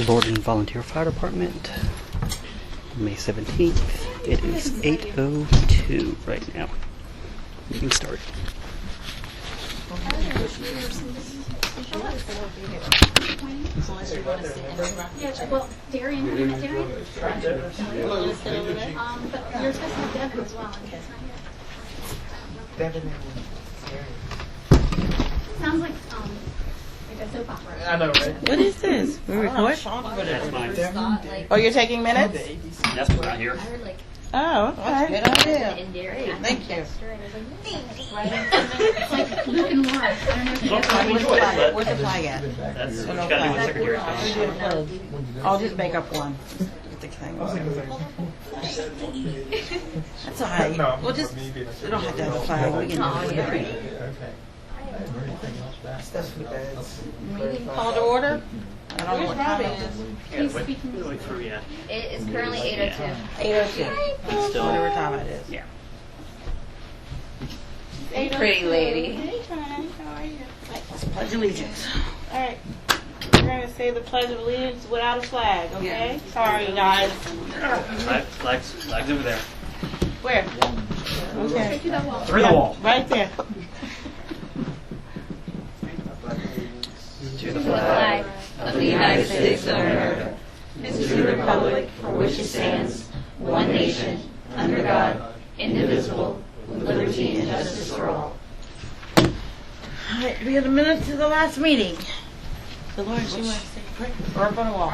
Lorton Volunteer Fire Department, May 17th. It is 8:02 right now. Meeting started. Yeah, well, Darian, have you met Darian? But you're supposed to have Devin as well, and he's not here. Devin Sounds like a soap opera. I know, right? What is this? We record? That's mine. Oh, you're taking minutes? That's not here. Oh, okay. Good idea. Thank you. It's like Luke and Laura. I don't know if you Well, I ever enjoy it, but Where's the flag at? that's what you gotta do with secretary. I'll just make up one. Get the thing. That's all right. No, We'll just, we don't have to have a flag. We can do it. Stephanie Bads. Call to order? I don't know what time it is. He's speaking. It is currently 8:02. 8:02. Still, Whatever time it is. yeah. Hey, pretty lady. Hey, Tony. How are you? Let's pledge allegiance. All right. We're going to say the Pledge of Allegiance without a flag, okay? Sorry, guys. Flags over there. Where? Okay. To that wall. Through the wall. Right there. To the The flag. flag of the United States of America and to the republic for which it stands, one nation, under God, indivisible, with liberty and justice for all. All right, we have a minute to the last meeting. The Lord, she wants to say a prayer. Or up on the wall.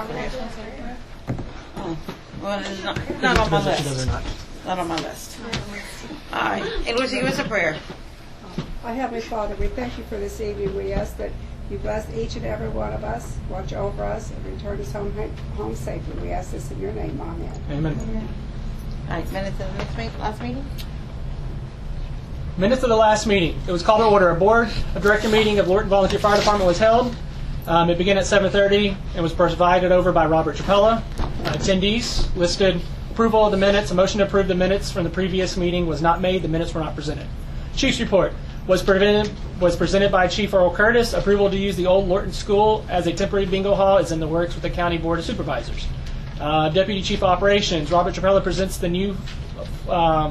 Oh, well, it's not on my list. Not on my list. All right. And Lucy, give us a prayer. Our Heavenly Father, we thank you for this evening. We ask that you bless each and every one of us, watch over us, and return us home safely. We ask this in your name. Amen. Amen. All right, minutes of the last meeting? Minutes of the last meeting. It was called to order. A board of director meeting of Lorton Volunteer Fire Department was held. It began at 7:30 and was presided over by Robert Trapella. Attendees listed approval of the minutes. A motion to approve the minutes from the previous meeting was not made. The minutes were not presented. Chief's report was presented by Chief Earl Curtis. Approval to use the old Lorton School as a temporary bingo hall is in the works with the County Board of Supervisors. Deputy Chief Operations Robert Trapella presents the new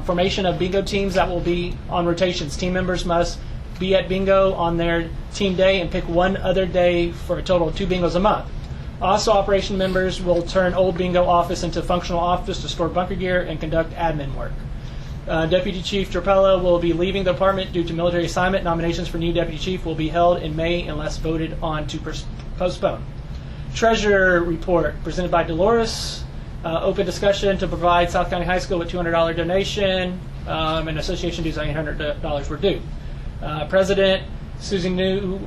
formation of bingo teams that will be on rotations. Team members must be at bingo on their team day and pick one other day for a total of 2 bingos a month. Also, operation members will turn old bingo office into functional office to store bunker gear and conduct admin work. Deputy Chief Trapella will be leaving the department due to military assignment. Nominations for new deputy chief will be held in May unless voted on to postpone. Treasurer report presented by Dolores. Open discussion to provide South County High School with $200 donation, and association dues $800 were due. President Susie New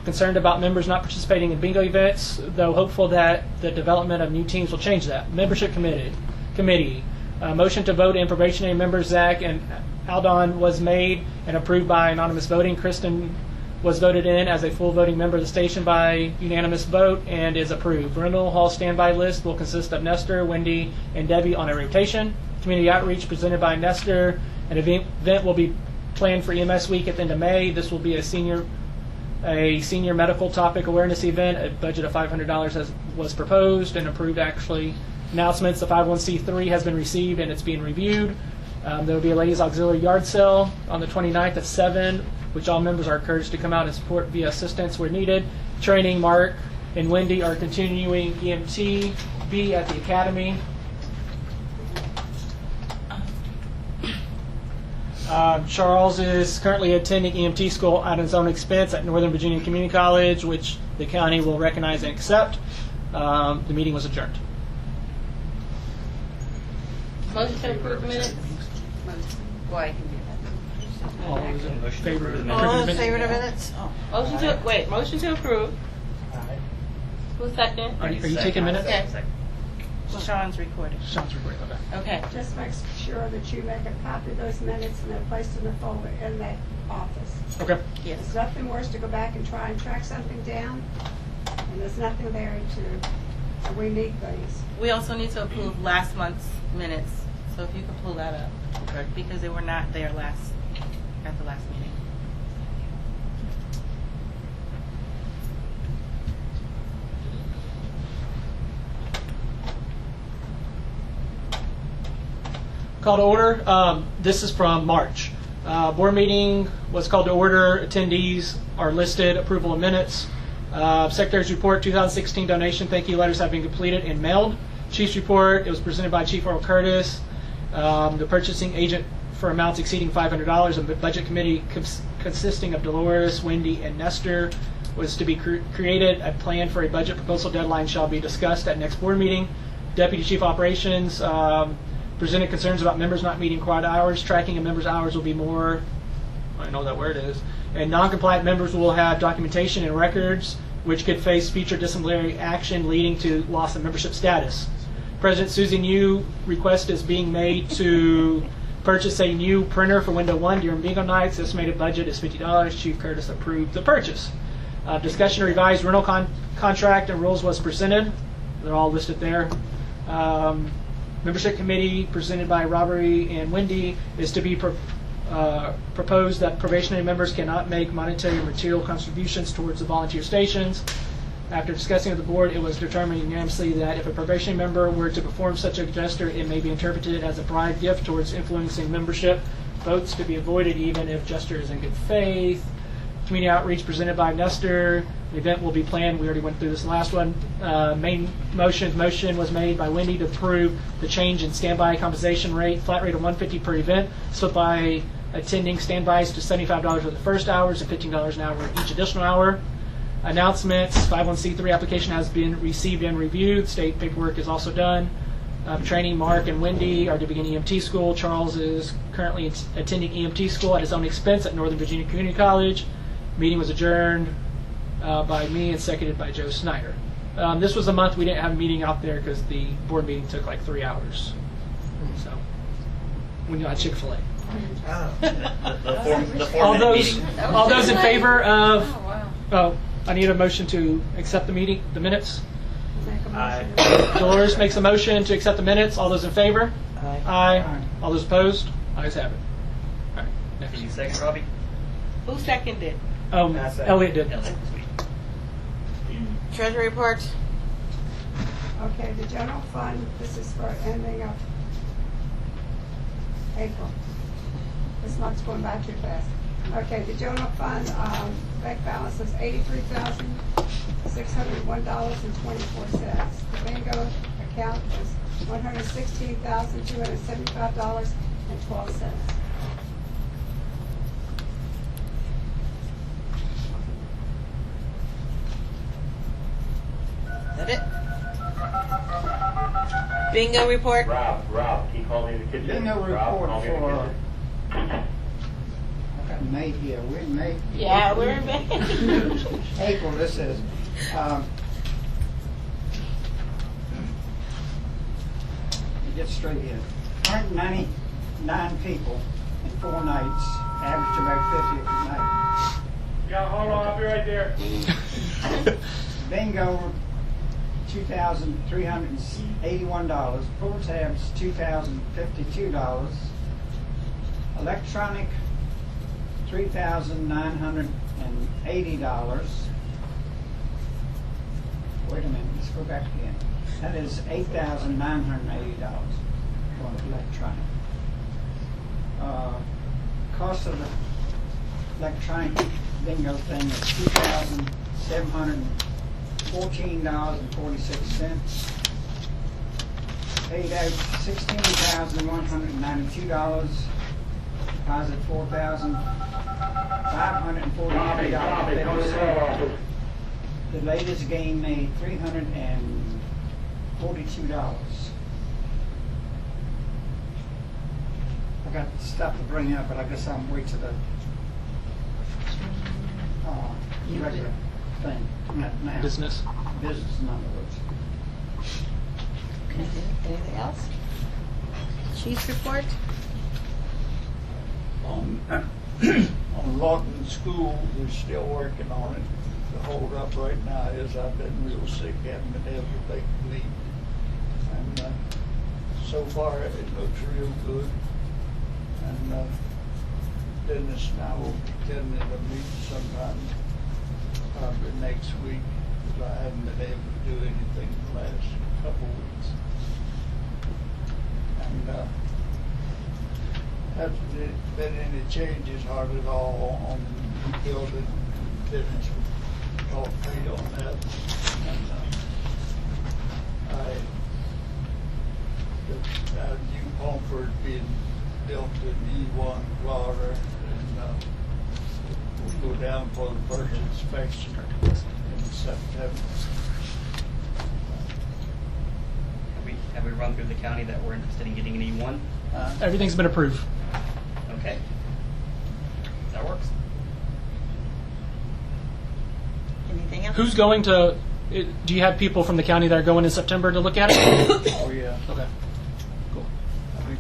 concerned about members not participating in bingo events, though hopeful that the development of new teams will change that. Membership committee. Motion to vote in probationary members Zach and Aldon was made and approved by anonymous voting. Kristen was voted in as a full voting member of the station by unanimous vote and is approved. Rental Hall standby list will consist of Nestor, Wendy, and Debbie on a rotation. Community outreach presented by Nestor. An event will be planned for EMS week at the end of May. This will be a senior medical topic awareness event. A budget of $500 was proposed and approved actually. Announcements, the 501c3 has been received and it's being reviewed. There will be a ladies auxiliary yard sale on the 29th at 7, which all members are encouraged to come out and support via assistance where needed. Training, Mark and Wendy are continuing EMTB at the academy. Charles is currently attending EMT school at his own expense at Northern Virginia Community College, which the county will recognize and accept. The meeting was adjourned. Motion to approve the minutes? Boy. All those in favor of the All in minutes? favor of the minutes? Oh. Motion to approve. Who's second? Are you taking minutes? Yes. Sean's recording. Sean's recording, okay. Okay. Just make sure that you make a copy of those minutes and they're placed in the folder in that office. Okay. Yes. There's nothing worse to go back and try and track something down, and there's nothing there to we need things. We also need to approve last month's minutes, so if you could pull that up. Okay. Because they were not there at the last meeting. Call to order. This is from March. Board meeting was called to order. Attendees are listed. Approval of minutes. Secretary's report, 2016 donation thank you letters have been completed and mailed. Chief's report, it was presented by Chief Earl Curtis. The purchasing agent for amounts exceeding $500. A budget committee consisting of Dolores, Wendy, and Nestor was to be created. A plan for a budget proposal deadline shall be discussed at next board meeting. Deputy Chief Operations presented concerns about members not meeting required hours. Tracking of members' hours will be more, I don't know that word is. And non-compliant members will have documentation and records which could face future disciplinary action leading to loss of membership status. President Susie New request is being made to purchase a new printer for Window 1 during bingo nights. Estimated budget is $50. Chief Curtis approved the purchase. Discussion of revised rental contract and rules was presented. They're all listed there. Membership committee presented by Robbery and Wendy is to be proposed that probationary members cannot make monetary or material contributions towards the volunteer stations. After discussing with the board, it was determined unanimously that if a probationary member were to perform such a gesture, it may be interpreted as a bribe gift towards influencing membership. Votes to be avoided even if gesture is in good faith. Community outreach presented by Nestor. The event will be planned. We already went through this last one. Main motion was made by Wendy to approve the change in standby compensation rate, flat rate of $150 per event, split by attending standbys to $75 for the first hours and $15 an hour for each additional hour. Announcements, 501c3 application has been received and reviewed. State paperwork is also done. Training, Mark and Wendy are to begin EMT school. Charles is currently attending EMT school at his own expense at Northern Virginia Community College. Meeting was adjourned by me and seconded by Joe Snyder. This was a month we didn't have a meeting out there because the board meeting took like 3 hours. So, when you had Chick-fil-A. All those in favor of, I need a motion to accept the minutes. Dolores makes a motion to accept the minutes. All those in favor? Aye. All those opposed? Ayes have it. All right, next. Can you second, Robbie? Who seconded? Elliot did. Treasury report. Okay, the general fund, this is for ending of April. This month's going by too fast. Okay, the general fund, bank balance is $83,601.24. The bingo account is $116,275.12. Is that it? Bingo report. Rob, he called me in the kitchen. Bingo Rob, report call me in the for, kitchen. I got May here, we're in May. Yeah, we're in May. April, this is. Get straight here. 199 people in 4 nights, average about 50 a night. Yeah, hold on, I'll be right there. Bingo, $2,381. Pull tabs, $2,052. Electronic, $3,980. Wait a minute, let's go back again. That is $8,980 for electronic. Cost of the electronic bingo thing is $2,714.46. Paid out $16,192. Deposit $4,543.50. The latest game made $342. I got stuff to bring up, but I guess I'll wait to the regular thing. Now. Business. Business, in other words. Anything else? Chief's report. On Lawton School, we're still working on it. The hold up right now is I've been real sick, haven't been able to take the lead. And so far it looks real good. And Dennis and I will be getting it a meeting sometime probably next week, because I haven't been able to do anything the last couple weeks. And hasn't been any changes hardly at all on the building business. We talked paid on that. And, the new Pomford being built in E1 Florida, and we'll go down for the first inspection in September. Have we run through the county that we're interested in getting an E1? Everything's been approved. Okay. That works. Anything else? Who's going to? Do you have people from the county that are going in September to look at it? Oh, yeah. Okay. Cool. I mean,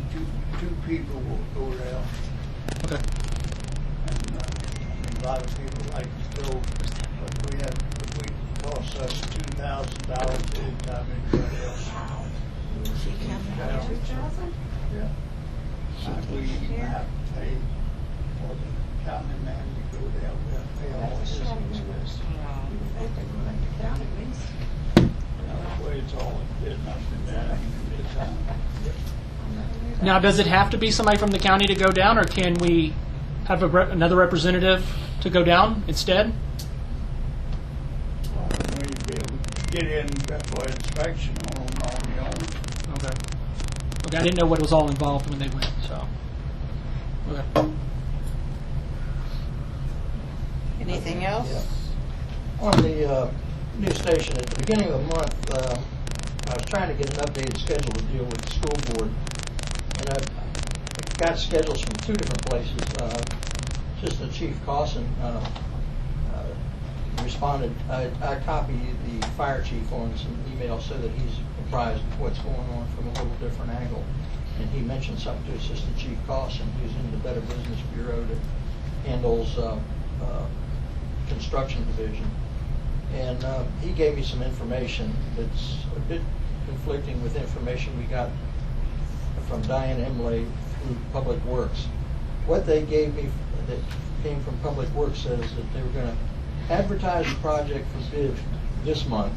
two people will go down, Okay. and a lot of people like to go, but we cost us $2,000 anytime anybody else. Yeah. We have to pay for the county man to go down there, pay all his expenses. That way it's all been up and down in time. Now, does it have to be somebody from the county to go down, or can we have another representative to go down instead? When you be able to get in for inspection on your own. Okay. Okay, I didn't know what was all involved when they went, so. Okay. Anything else? On the new station, at the beginning of the month, I was trying to get an updated schedule to deal with the school board. And I got schedules from two different places. Assistant Chief Cawson responded. I copied the fire chief on some emails so that he's apprised of what's going on from a little different angle. And he mentioned something to Assistant Chief Cawson, who's in the Better Business Bureau that handles construction division. And he gave me some information that's a bit conflicting with information we got from Diane Emley through Public Works. What they gave me that came from Public Works says that they were going to advertise the project for bid this month.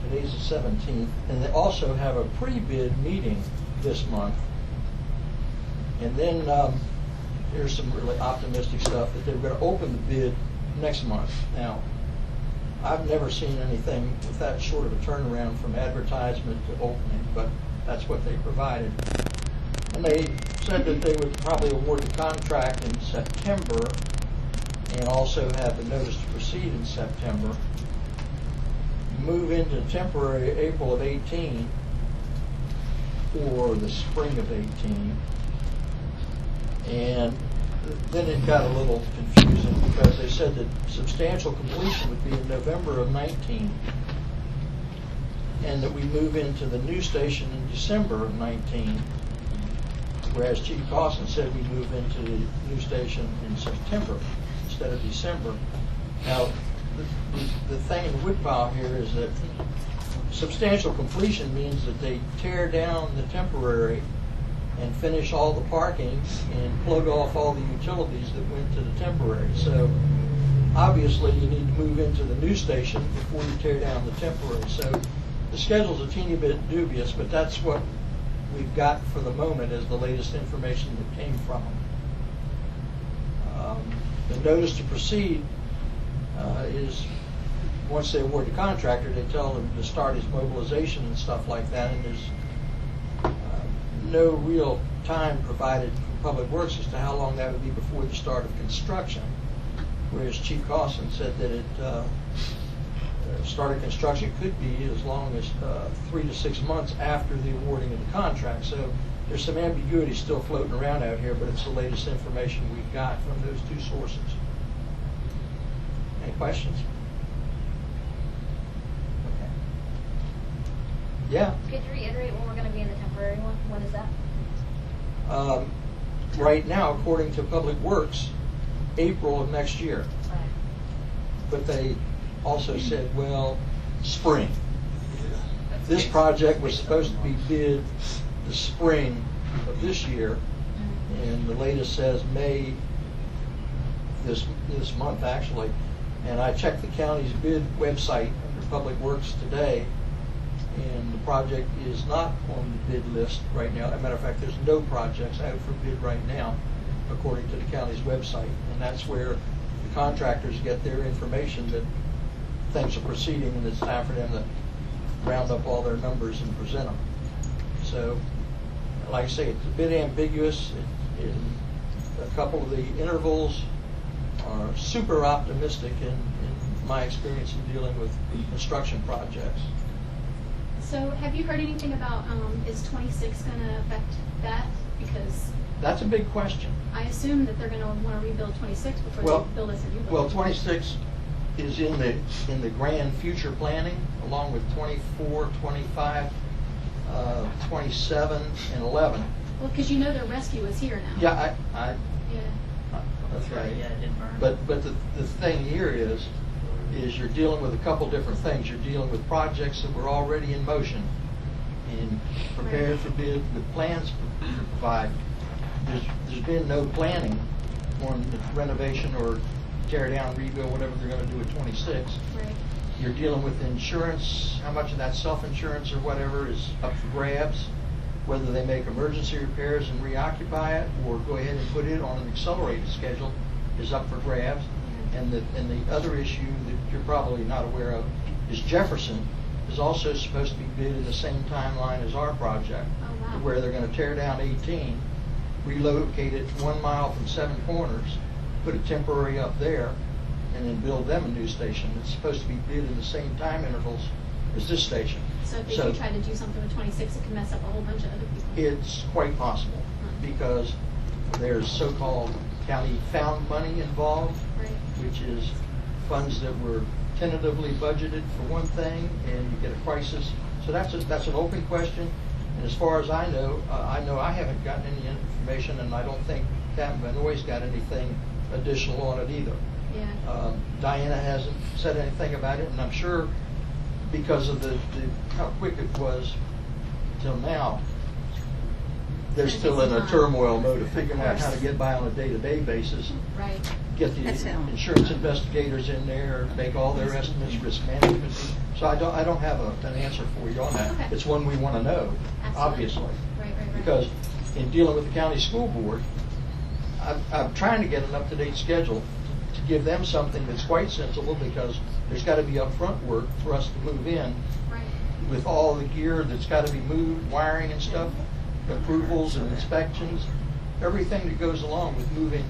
Today's the 17th. And they also have a pre-bid meeting this month. And then here's some really optimistic stuff, that they were going to open the bid next month. Now, I've never seen anything with that short of a turnaround from advertisement to opening, but that's what they provided. And they said that they would probably award the contract in September and also have a notice to proceed in September. Move into temporary April of 18 or the spring of 18. And then it got a little confusing because they said that substantial completion would be in November of 19 and that we move into the new station in December of 19, whereas Chief Cawson said we move into the new station in September instead of December. Now, the thing in the woodpile here is that substantial completion means that they tear down the temporary and finish all the parking and plug off all the utilities that went to the temporary. So obviously you need to move into the new station before you tear down the temporary. So the schedule's a teeny bit dubious, but that's what we've got for the moment as the latest information that came from them. The notice to proceed is once they award the contractor, they tell him to start his mobilization and stuff like that, and there's no real time provided from Public Works as to how long that would be before the start of construction, whereas Chief Cawson said that it start of construction could be as long as 3 to 6 months after the awarding of the contract. So there's some ambiguity still floating around out here, but it's the latest information we've got from those two sources. Any questions? Okay. Yeah. Could you reiterate when we're going to be in the temporary one? When is that? Right now, according to Public Works, April of next year. But they also said, well, spring. This project was supposed to be bid the spring of this year, and the latest says May this month actually. And I checked the county's bid website under Public Works today, and the project is not on the bid list right now. As a matter of fact, there's no projects out for bid right now, according to the county's website. And that's where the contractors get their information that things are proceeding and it's time for them to round up all their numbers and present them. So, like I say, it's a bit ambiguous. A couple of the intervals are super optimistic in my experience in dealing with construction projects. So have you heard anything about, is 26 going to affect that? Because That's a big question. I assume that they're going to want to rebuild 26 before Well, they build us a new building. Well, 26 is in the grand future planning, along with 24, 25, 27, and 11. Well, because you know their rescue is here now. Yeah, Yeah. that's right. Yeah, it didn't burn. But the thing here is you're dealing with a couple different things. You're dealing with projects that were already in motion and prepared for bid with plans to provide. There's been no planning on the renovation or tear down, rebuild, whatever they're going to do at 26. Right. You're dealing with insurance. How much of that self-insurance or whatever is up for grabs? Whether they make emergency repairs and reoccupy it or go ahead and put it on an accelerated schedule is up for grabs. And the other issue that you're probably not aware of is Jefferson is also supposed to be bid in the same timeline as our project, Oh, wow. where they're going to tear down 18, relocate it 1 mile from Seven Corners, put a temporary up there, and then build them a new station. It's supposed to be bid in the same time intervals as this station. So if they do try to do something with 26, it can mess up a whole bunch of other people. It's quite possible because there's so-called county found money involved, Right. which is funds that were tentatively budgeted for one thing and you get a crisis. So that's an open question. And as far as I know I haven't gotten any information, and I don't think Captain Benoit's got anything additional on it either. Yeah. Diana hasn't said anything about it, and I'm sure because of how quick it was till now, they're still in a turmoil mode of figuring out how to get by on a day-to-day basis, Right. get the insurance investigators in there, make all their estimates, risk management. So I don't have an answer for you on that. Okay. It's one we want to know, Absolutely. obviously, Right. because in dealing with the county school board, I'm trying to get an up-to-date schedule to give them something that's quite sensible, because there's got to be upfront work for us to move in Right. with all the gear that's got to be moved, wiring and stuff, approvals and inspections, everything that goes along with moving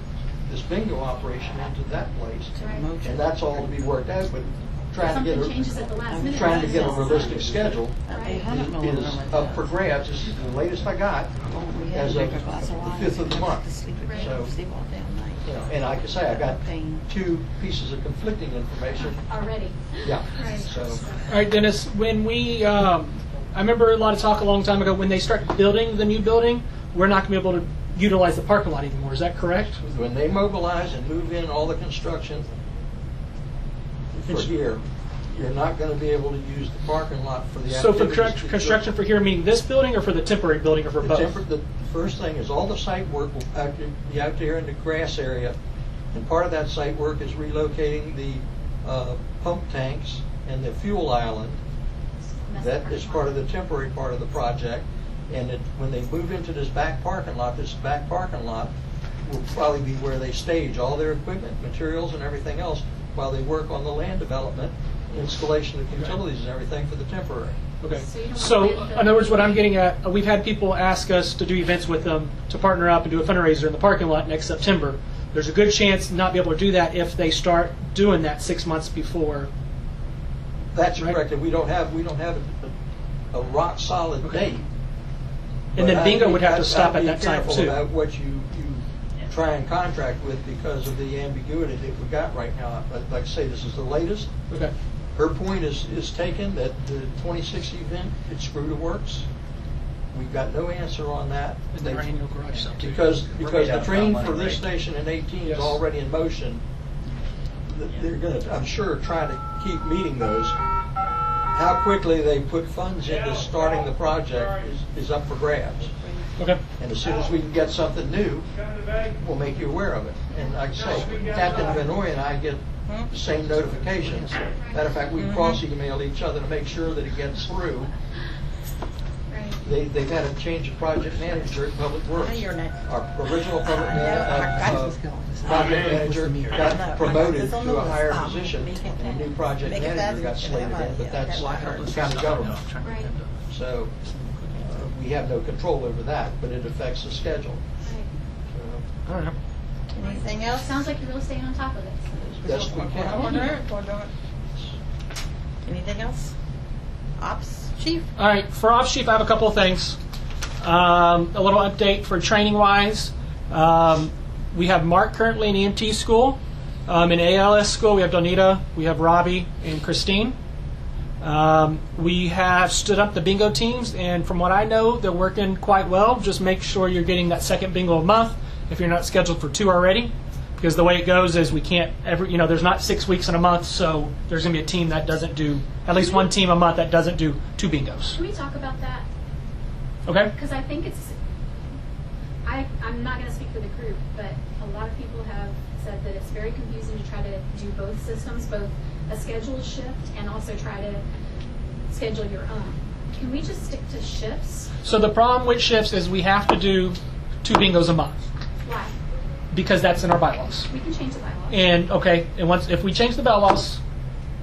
this bingo operation into that place. Right. And that's all to be worked out, but trying to Something changes at the last minute. get a realistic schedule Right. is up for grabs. This is the latest I got as of the 5th of the month. Right. So, and like I say, I got 2 pieces of conflicting information. Already. Yeah. Right. So, All right, Dennis, when we, I remember a lot of talk a long time ago, when they start building the new building, we're not going to be able to utilize the parking lot anymore. Is that correct? when they mobilize and move in all the construction for here, you're not going to be able to use the parking lot for the So for activities. construction for here, meaning this building, or for the temporary building, or for both? The first thing is all the site work will be out there in the grass area, and part of that site work is relocating the pump tanks and the fuel island. That is part of the temporary part of the project, and when they move into this back parking lot will probably be where they stage all their equipment, materials, and everything else while they work on the land development, installation of utilities and everything for the temporary. Okay. So you don't So, want to- in other words, what I'm getting at, we've had people ask us to do events with them, to partner up and do a fundraiser in the parking lot next September. There's a good chance not be able to do that if they start doing that 6 months before. That's Right. correct, and we don't have a rock solid date. And then But bingo I'd would have to be- stop I'd at that be time careful too. about what you try and contract with because of the ambiguity that we got right now. But like I say, this is the latest. Okay. Her point is taken that the 26 event, it's screw to works. We've got no answer on that. And then our annual garage sale too. Because We're the made out of train money, for this right? station in 18 Yes. is already in motion. They're going to, I'm sure, try to keep meeting those. How quickly they put funds into starting the project is up for grabs. Okay. And as soon as we can get something new, we'll make you aware of it. And like I say, Captain Benoit and I get the same notifications. Matter of fact, we cross-email each other to make sure that it gets through. They've had a change of project manager at Public Works. You're next. Our original project manager got promoted to a higher position, and a new project manager got slated in, but that's county government. Right. So we have no control over that, but it affects the schedule. Anything else? Sounds like you're really staying on top of it. Best we can. Anything else? Ops chief? All right, for Ops Chief, I have a couple of things. A little update for training-wise. We have Mark currently in EMT school. In ALS school, we have Donita, we have Robbie, and Christine. We have stood up the bingo teams, and from what I know, they're working quite well. Just make sure you're getting that second bingo a month if you're not scheduled for 2 already. Because the way it goes is we can't there's not 6 weeks in a month, so there's going to be a team that doesn't do, at least one team a month that doesn't do 2 bingos. Can we talk about that? Okay? Because I think I'm not going to speak for the group, but a lot of people have said that it's very confusing to try to do both systems, both a scheduled shift and also try to schedule your own. Can we just stick to shifts? So the problem with shifts is we have to do 2 bingos a month. Why? Because that's in our bylaws. We can change the bylaws. And once if we change the bylaws,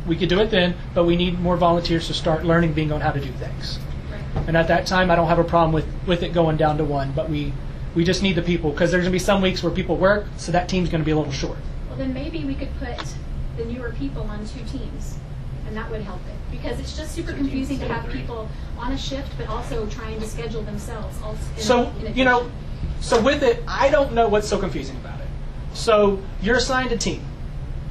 we could do it then, but we need more volunteers to start learning bingo and how to do things. Right. And at that time, I don't have a problem with it going down to 1, but we just need the people, because there's going to be some weeks where people work, so that team's going to be a little short. Well, then maybe we could put the newer people on 2 teams, and that would help it. Because it's just super confusing to have people on a shift, but also trying to schedule themselves. So with it, I don't know what's so confusing about it. So you're assigned a team,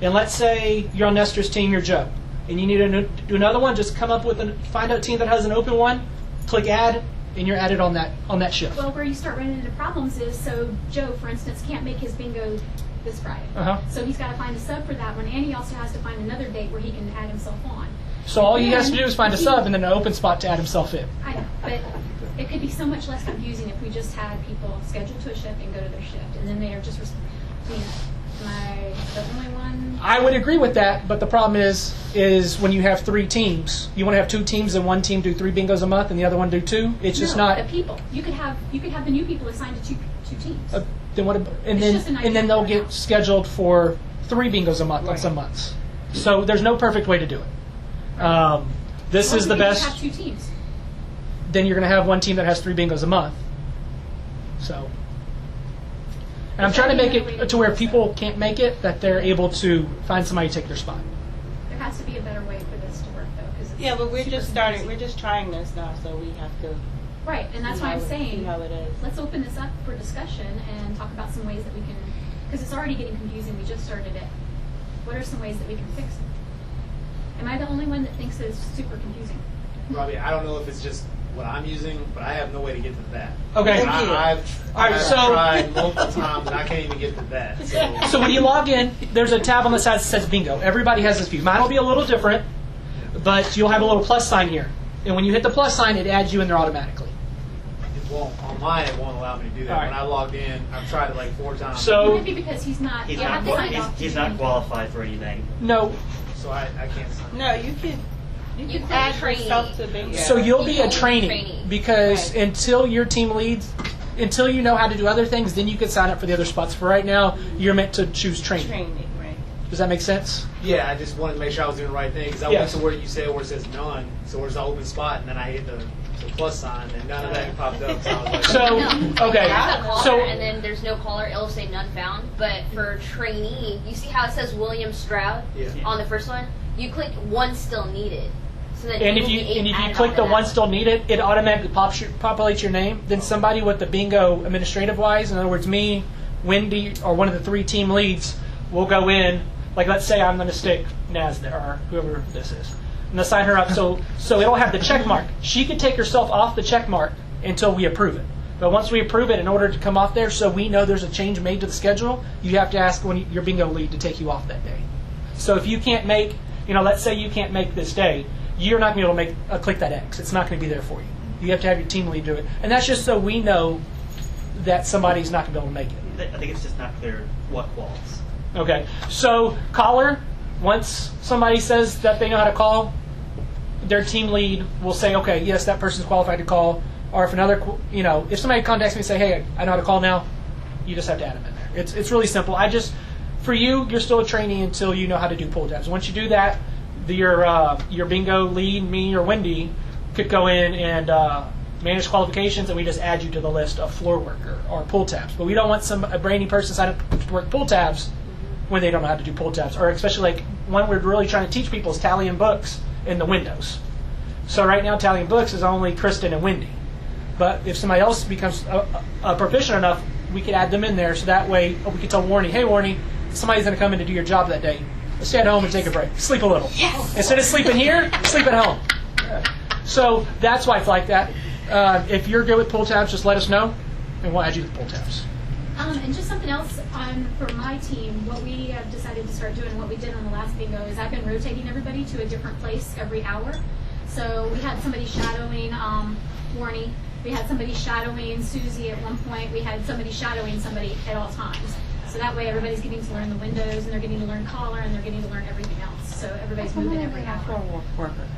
and let's say you're on Nestor's team, you're Joe, and you need to do another one. Just come up with find a team that has an open one, click add, and you're added on that shift. Well, where you start running into problems is, so Joe, for instance, can't make his bingo this Friday. So he's got to find a sub for that one, and he also has to find another date where he can add himself on. So all he has to do is find a sub and then an open spot to add himself in. I know, but it could be so much less confusing if we just had people scheduled to a shift and go to their shift, and then they are just. Am I the only one? I would agree with that, but the problem is when you have 3 teams, you want to have 2 teams and one team do 3 bingos a month and the other one do 2. It's just not. The people. You could have the new people assigned to two teams. Then what? And then they'll get scheduled for 3 bingos a month on some months. So there's no perfect way to do it. This is the best. Have 2 teams. Then you're going to have one team that has 3 bingos a month. So. And I'm trying to make it to where people can't make it, that they're able to find somebody to take their spot. There has to be a better way for this to work, though. Yeah, but we're just starting. We're just trying this now, so we have to. Right, and that's why I'm saying, see how it is. let's open this up for discussion and talk about some ways that we can, because it's already getting confusing. We just started it. What are some ways that we can fix it? Am I the only one that thinks that it's super confusing? Robbie, I don't know if it's just what I'm using, but I have no way to get to that. Okay. I've tried multiple times, and I can't even get to that. So when you log in, there's a tab on the side that says bingo. Everybody has this view. Mine will be a little different, but you'll have a little plus sign here. And when you hit the plus sign, it adds you in there automatically. It won't, on mine, it won't allow me to do that. All right. When I logged in, I've tried it like 4 times. So Maybe because he's not He's not qualified for anything. no. So I can't sign. No, you can. You can add yourself to bingo. So you'll be a trainee because until your team leads, until you know how to do other things, then you can sign up for the other spots. For right now, you're meant to choose training. Training, right? Does that make sense? Yeah, I just wanted to make sure I was doing the right thing, because I went to where you said where it says none, so where's the open spot, and then I hit the plus sign, and none of that popped up. So I was like, So, okay. There's a caller, So, and then there's no caller. It'll say none found. But for trainee, you see how it says William Stroud on the first one? You click one still needed. So then and if you click the one still needed, it automatically populates your name. Then somebody with the bingo administrative wise, in other words, me, Wendy, or one of the 3 team leads, will go in. Like, let's say I'm going to stick Naz there, or whoever this is, and assign her up. So it'll have the check mark. She can take herself off the check mark until we approve it. But once we approve it, in order to come off there, so we know there's a change made to the schedule, you have to ask your bingo lead to take you off that day. So if you can't make, let's say you can't make this day, you're not going to be able to click that X. It's not going to be there for you. You have to have your team lead do it. And that's just so we know that somebody's not going to be able to make it. I think it's just not clear what quals. Okay. So, caller, once somebody says that they know how to call, their team lead will say, okay, yes, that person's qualified to call. Or if another, if somebody contacts me and say, hey, I know how to call now, you just have to add them in there. It's really simple. For you're still a trainee until you know how to do pull tabs. Once you do that, your bingo lead, me or Wendy, could go in and manage qualifications, and we just add you to the list of floor worker or pull tabs. But we don't want a brand new person sign up to work pull tabs when they don't know how to do pull tabs. Or especially like one we're really trying to teach people is tally and books in the windows. So right now, tally and books is only Kristen and Wendy. But if somebody else becomes a proficient enough, we could add them in there. So that way, we could tell Warnie, hey, Warnie, somebody's going to come in to do your job that day. Stay at home and take a break. Sleep a little. Yes. Instead of sleeping here, sleep at home. So that's why it's like that. If you're good with pull tabs, just let us know, and we'll add you to the pull tabs. And just something else for my team, what we have decided to start doing, what we did on the last bingo, is I've been rotating everybody to a different place every hour. So we had somebody shadowing Warnie. We had somebody shadowing Susie at one point. We had somebody shadowing somebody at all times. So that way everybody's getting to learn the windows, and they're getting to learn collar, and they're getting to learn everything else. So everybody's moving every hour.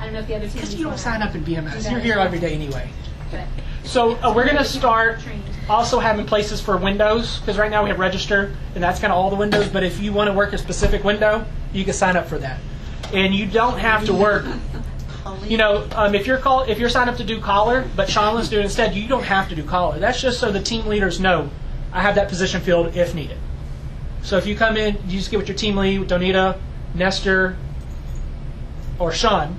I don't know if the other team. Because you don't sign up in BMS. You're here every day anyway. But So we're going to start also having places for windows, because right now we have register, and that's kind of all the windows. But if you want to work a specific window, you can sign up for that. And you don't have to work. If you're signed up to do collar, but Sean's doing it instead, you don't have to do collar. That's just so the team leaders know I have that position filled if needed. So if you come in, you just get with your team lead, with Donita, Nestor, or Sean,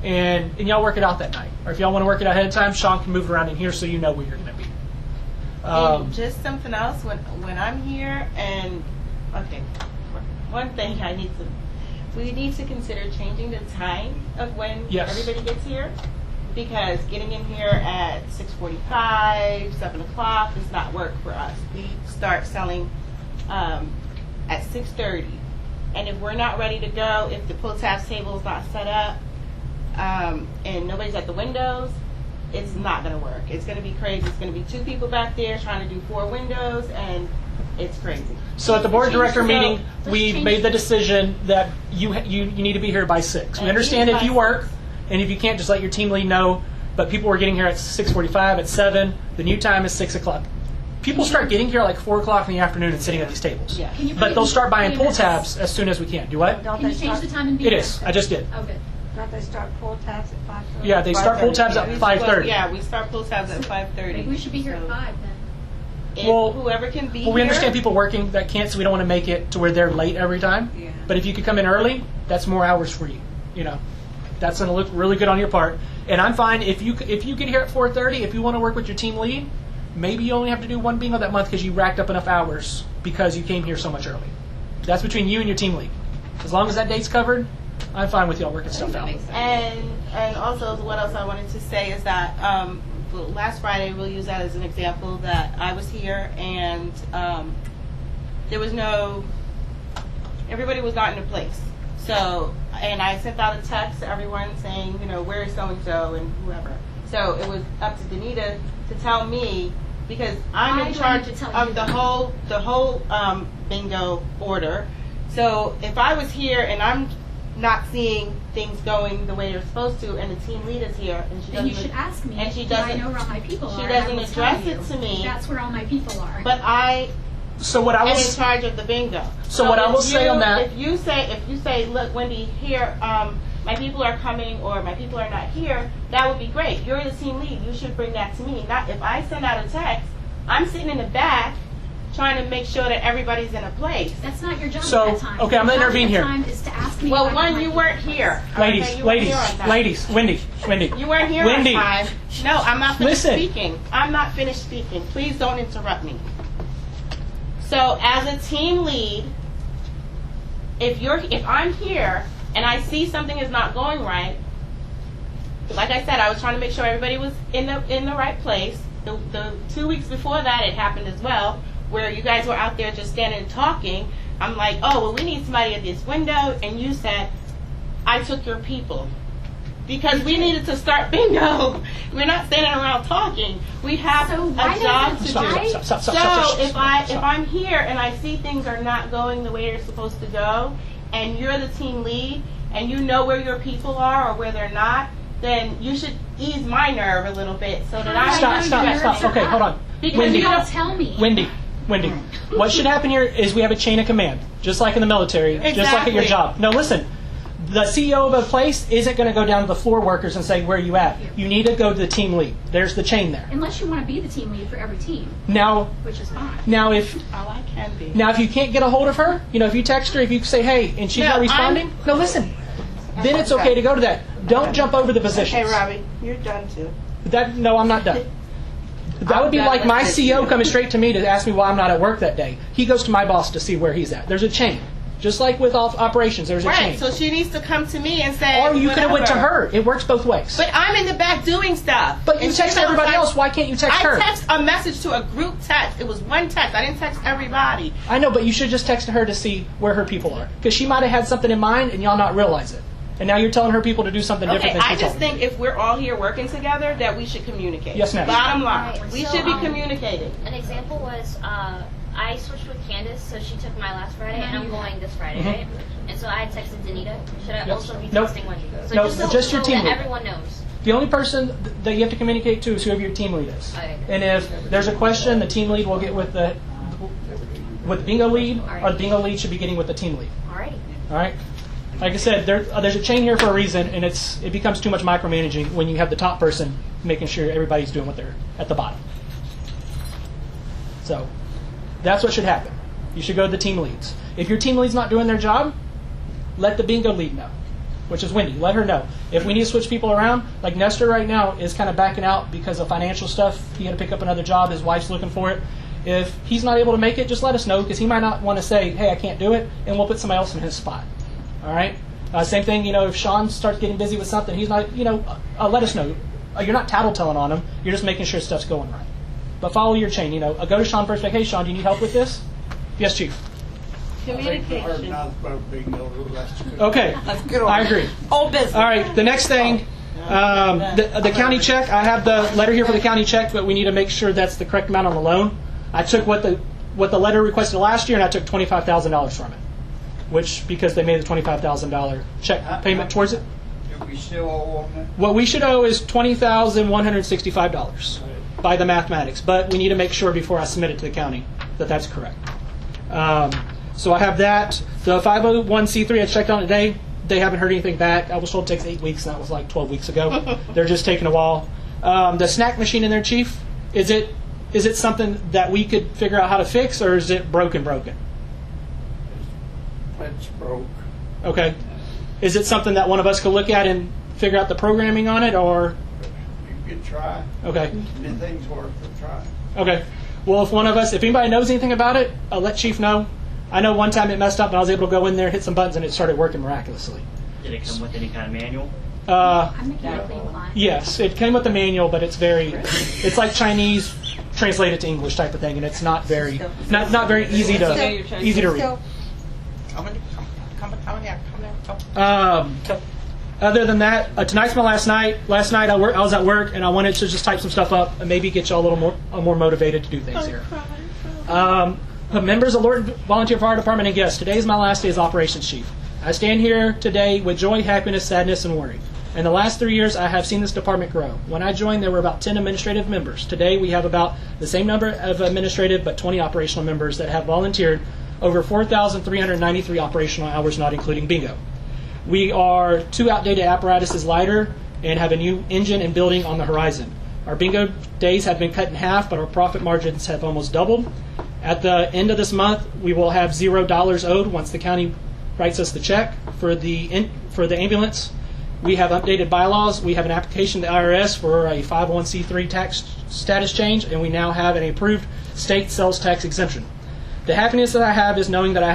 and y'all work it out that night. Or if y'all want to work it out ahead of time, Sean can move it around in here so you know where you're going to be. And just something else, when I'm here, one thing we need to consider changing the time of when everybody gets here, because getting in here at 6:45, 7 o'clock does not work for us. We start selling at 6:30, and if we're not ready to go, if the pull tabs table is not set up, and nobody's at the windows, it's not going to work. It's going to be crazy. It's going to be 2 people back there trying to do 4 windows, and it's crazy. So at the board director meeting, we made the decision that you need to be here by 6. We understand if you work, and if you can't, just let your team lead know. But people were getting here at 6:45, at 7. The new time is 6 o'clock. People start getting here like 4 o'clock in the afternoon and sitting at these tables. Yeah. But they'll start buying pull tabs as soon as we can. Do what? Can you change the time and be It is. I just did. Oh, good. Don't they start pull tabs at 5:30? Yeah, they start pull tabs at 5:30. Yeah, we start pull tabs at 5:30. Maybe we should be here at 5 then. And Well, whoever can be Well, we here. understand people working that can't, so we don't want to make it to where they're late every time. Yeah. But if you could come in early, that's more hours for you. That's going to look really good on your part. And I'm fine if you get here at 4:30. If you want to work with your team lead, maybe you only have to do 1 bingo that month because you racked up enough hours because you came here so much early. That's between you and your team lead. As long as that date's covered, I'm fine with y'all working stuff out. And also, what else I wanted to say is that last Friday, we'll use that as an example, that I was here and everybody was not in a place. So, and I sent out a text to everyone saying, where is so-and-so and whoever. So it was up to Danita to tell me, because I'm in charge of the whole bingo order. So if I was here and I'm not seeing things going the way they're supposed to, and the team lead is here, and she Then doesn't, you should ask me. and she do I doesn't, know where all my people are. she and I doesn't will address tell it to you. me. That's where all my people are. But I So what I am will in charge of the bingo. So what I will if say on that- if you say, look, Wendy, here, my people are coming, or my people are not here, that would be great. You're the team lead. You should bring that to me. Not if I send out a text, I'm sitting in the back trying to make sure that everybody's in a place. That's not your job So, at that time. okay, I'm Your gonna job intervene at that here. time is to ask me Well, if I know one, you my weren't people. here. Ladies, Okay, you weren't here on time. ladies, Wendy. You weren't here Wendy. on time. No, I'm not finished Listen. speaking. I'm not finished speaking. Please don't interrupt me. So, as a team lead, if I'm here and I see something is not going right, like I said, I was trying to make sure everybody was in the right place. The 2 weeks before that, it happened as well, where you guys were out there just standing and talking. I'm like, oh, well, we need somebody at this window, and you said, I took your people. Because we needed to start bingo. We're not standing around talking. We have So a why job doesn't- to why- do. Stop. So if I'm here and I see things are not going the way they're supposed to go, and you're the team lead and you know where your people are or where they're not, then you should ease my nerve a little bit so that I Stop. Okay, hold on. Because Wendy. you don't tell me. Wendy. What should happen here is we have a chain of command, just like in the military, just like at your Exactly. job. No, listen. The CEO of a place isn't going to go down to the floor workers and say, where are you at? You need to go to the team lead. There's the chain there. Unless you want to be the team lead for every team, Now, which is fine. if I can be. Now, if you can't get a hold of her, if you text her, if you say, hey, and she's No, not responding, no, listen. Then it's okay to go to that. Don't jump over the positions. Hey, Robbie, you're done too. No, I'm not done. That would be like my CEO coming straight to me to ask me why I'm not at work that day. He goes to my boss to see where he's at. There's a chain. Just like with operations, there's a chain. Right, so she needs to come to me and say, Or you could have went to whatever. her. It works both ways. But I'm in the back doing stuff. But you And text she knows everybody else. Why can't you text her? I text a message to a group text. It was one text. I didn't text everybody. I know, but you should just text her to see where her people are. Because she might have had something in mind and y'all not realize it. And now you're telling her people to do something different Okay, than she I told just them. think if we're all here working together, that we should communicate. Yes, ma'am. Bottom line, Right, we so, should be communicating. An example was I switched with Candace, so she took my last Friday, and I'm going this Friday, right? And so I had texted Danita. Should I Yep. also be Nope. texting Wendy? So Nope, just your so team that lead. everyone knows. The only person that you have to communicate to is whoever your team lead is. Okay. And if there's a question, the team lead will get with the bingo lead, or the bingo lead should be getting with the team lead. Alrighty. All right. Like I said, there's a chain here for a reason, and it becomes too much micromanaging when you have the top person making sure everybody's doing what they're at the bottom. So that's what should happen. You should go to the team leads. If your team lead's not doing their job, let the bingo lead know, which is Wendy. Let her know. If we need to switch people around, like Nestor right now is kind of backing out because of financial stuff. He had to pick up another job. His wife's looking for it. If he's not able to make it, just let us know because he might not want to say, hey, I can't do it, and we'll put somebody else in his spot. All right? Same thing, if Sean starts getting busy with something, he's not, let us know. You're not tattle-telling on him. You're just making sure stuff's going right. But follow your chain, Go to Sean first, like, hey, Sean, do you need help with this? Yes, Chief. I think we heard enough about bingo. That's good. Okay. Let's get on. I agree. Old business. All right, the next thing, the county check. I have the letter here for the county check, but we need to make sure that's the correct amount on the loan. I took what the letter requested last year, and I took $25,000 from it, which because they made the $25,000 check payment towards it. Do we still owe on that? What we should owe is $20,165 by the mathematics, but we need to make sure before I submit it to the county that that's correct. So I have that. The 501c3 I checked on today. They haven't heard anything back. I was told it takes 8 weeks, and that was like 12 weeks ago. They're just taking a while. The snack machine in there, Chief, is it something that we could figure out how to fix, or is it broken? It's broke. Okay. Is it something that one of us could look at and figure out the programming on it, or? You could try. Okay. Anything's worth a try. Okay. Well, if anybody knows anything about it, let Chief know. I know one time it messed up, and I was able to go in there, hit some buttons, and it started working miraculously. Did it come with any kind of manual? I'm making a clean line. Yes, it came with the manual, but it's like Chinese translated to English type of thing, and it's not very easy to read. Other than that, tonight's my last night. Last night I was at work, and I wanted to just type some stuff up and maybe get y'all a little more motivated to do things here. Members of Lorton Volunteer Fire Department and guests, today is my last day as Operations Chief. I stand here today with joy, happiness, sadness, and worry. In the last 3 years, I have seen this department grow. When I joined, there were about 10 administrative members. Today, we have about the same number of administrative, but 20 operational members that have volunteered over 4,393 operational hours, not including bingo. We are 2 outdated apparatuses lighter and have a new engine and building on the horizon. Our bingo days have been cut in half, but our profit margins have almost doubled. At the end of this month, we will have $0 owed once the county writes us the check for the ambulance. We have updated bylaws. We have an application to the IRS for a 501c3 tax status change, and we now have an approved state sales tax exemption. The happiness that I have is knowing what I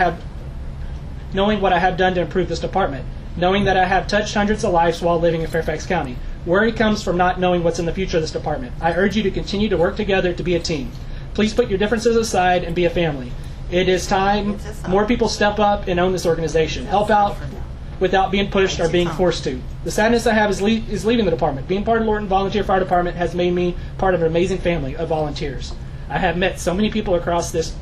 have done to improve this department, knowing that I have touched hundreds of lives while living in Fairfax County. Worry comes from not knowing what's in the future of this department. I urge you to continue to work together to be a team. Please put your differences aside and be a family. It is time more people step up and own this organization. Help out without being pushed or being forced to. The sadness I have is leaving the department. Being part of Lorton Volunteer Fire Department has made me part of an amazing family of volunteers. I have met so many people across this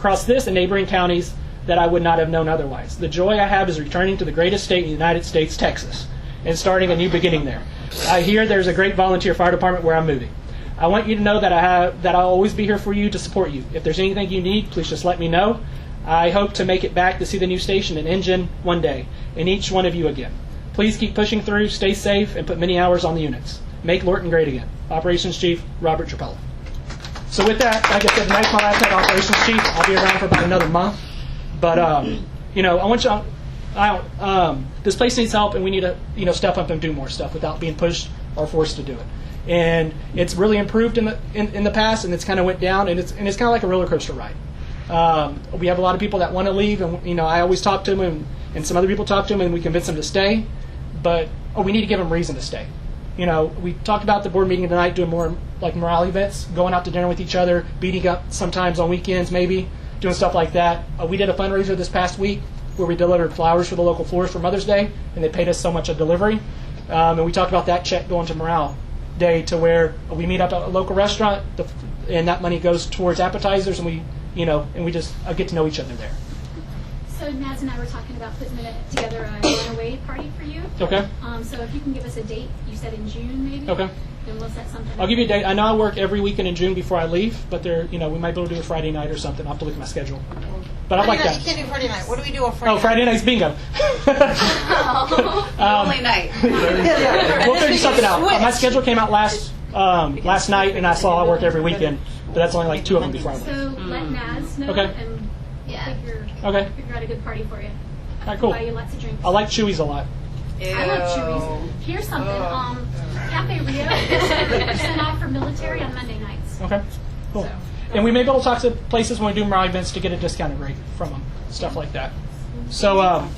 and neighboring counties that I would not have known otherwise. The joy I have is returning to the greatest state in the United States, Texas, and starting a new beginning there. I hear there's a great volunteer fire department where I'm moving. I want you to know that I'll always be here for you to support you. If there's anything you need, please just let me know. I hope to make it back to see the new station and engine one day, and each one of you again. Please keep pushing through, stay safe, and put many hours on the units. Make Lorton great again. Operations Chief, Robert Trapella. So with that, like I said, tonight's my last night, Operations Chief. I'll be around for about another month. But, I want you this place needs help, and we need to, step up and do more stuff without being pushed or forced to do it. And it's really improved in the past, and it's kind of went down, and it's kind of like a roller coaster ride. We have a lot of people that want to leave, and I always talk to them, and some other people talk to them, and we convince them to stay. But we need to give them reason to stay. We talked about the board meeting tonight, doing more like morale events, going out to dinner with each other, beating up sometimes on weekends, maybe doing stuff like that. We did a fundraiser this past week where we delivered flowers for the local florist for Mother's Day, and they paid us so much a delivery. And we talked about that check going to Morale Day, to where we meet up at a local restaurant, and that money goes towards appetizers, and we just get to know each other there. So Naz and I were talking about putting together a getaway party for you. Okay. So if you can give us a date, you said in June maybe. Okay. Then we'll set something. I'll give you a date. I know I work every weekend in June before I leave, but we might be able to do a Friday night or something. I'll have to look at my schedule. But I'd like that. You can't do Friday night. What do we do on Friday night? Oh, Friday night's bingo. Only night. We'll figure something out. My schedule came out last night, and I saw I work every weekend, but that's only like 2 of them before I leave. So let Naz know, Okay. and figure out a good party for you. All right, cool. Buy you lots of drinks. I like Chewy's a lot. I love Chewy's. Here's something. Cafe Rio is 50% off for military on Monday nights. Okay, cool. And we may be able to talk to places when we do morale events to get a discounted rate from them, stuff like that. So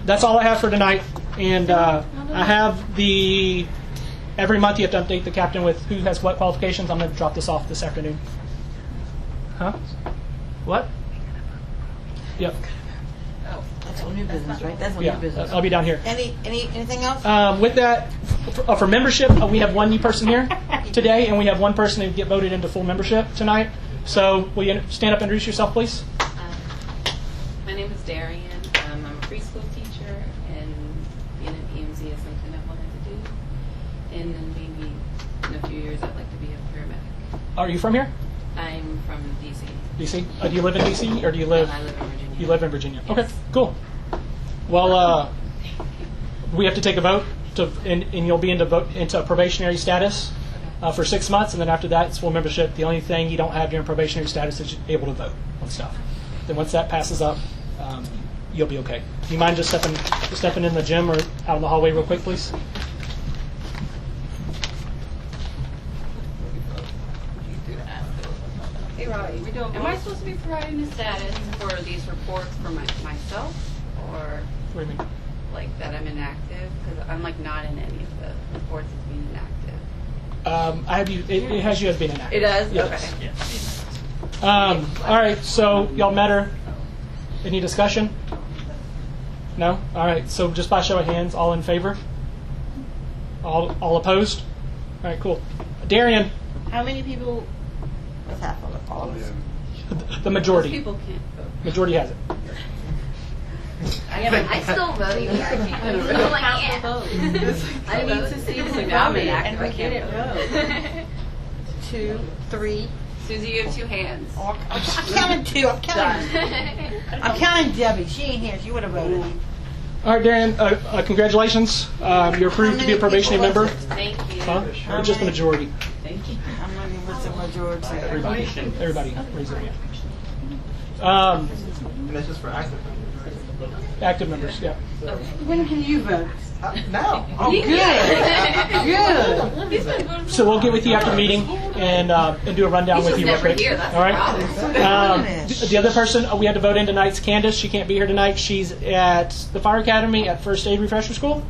that's all I have for tonight. And I have every month you have to update the captain with who has what qualifications. I'm going to drop this off this afternoon. Huh? What? Yep. That's all new business, right? That's all new business. I'll be down here. Anything else? With that, for membership, we have one new person here today, and we have one person who get voted into full membership tonight. So will you stand up and introduce yourself, please? My name is Darian. I'm a preschool teacher, and being an EMZ is something I wanted to do. And then maybe in a few years, I'd like to be a paramedic. Are you from here? I'm from D.C. D.C.? Do you live in D.C. or do you live? I live in Virginia. You live in Virginia. Okay, cool. Well, we have to take a vote, and you'll be into probationary status for 6 months, and then after that, it's full membership. The only thing you don't have during probationary status is you're able to vote on stuff. Then once that passes up, you'll be okay. Do you mind just stepping in the gym or out in the hallway real quick, please? Hey, Robbie. Am I supposed to be providing a status for these reports for myself, or What do you mean? like that I'm inactive? Because I'm like not in any of the reports as being inactive. I have you. It has you as being inactive. It does. Yes. Okay. Yeah. All right. So y'all met her. Any discussion? No. All right. So just by show of hands, all in favor? All opposed? All right. Cool. Darian. How many people? What's half of it? All of us. The majority. Most people can't vote. Majority has it. I still vote even though I can't. I'm like, yeah. I need to see who's now I'm inactive. I can't vote. 2, 3. Susie, you have 2 hands. Oh, I'm counting 2. I'm counting Debbie. She ain't here. She would have voted. All right, Darian. Congratulations. You're approved to be a probationary member. Thank you. Huh? It's just the majority. Thank you. I'm not even what's the majority. Everybody, raise their hand. And that's just for active. Active members, yeah. When can you vote? Now. Oh, good. Good. So we'll get with you after the meeting and do a rundown with you real quick. All right. The other person we had to vote in tonight's Candace. She can't be here tonight. She's at the Fire Academy at First Aid Refresher School.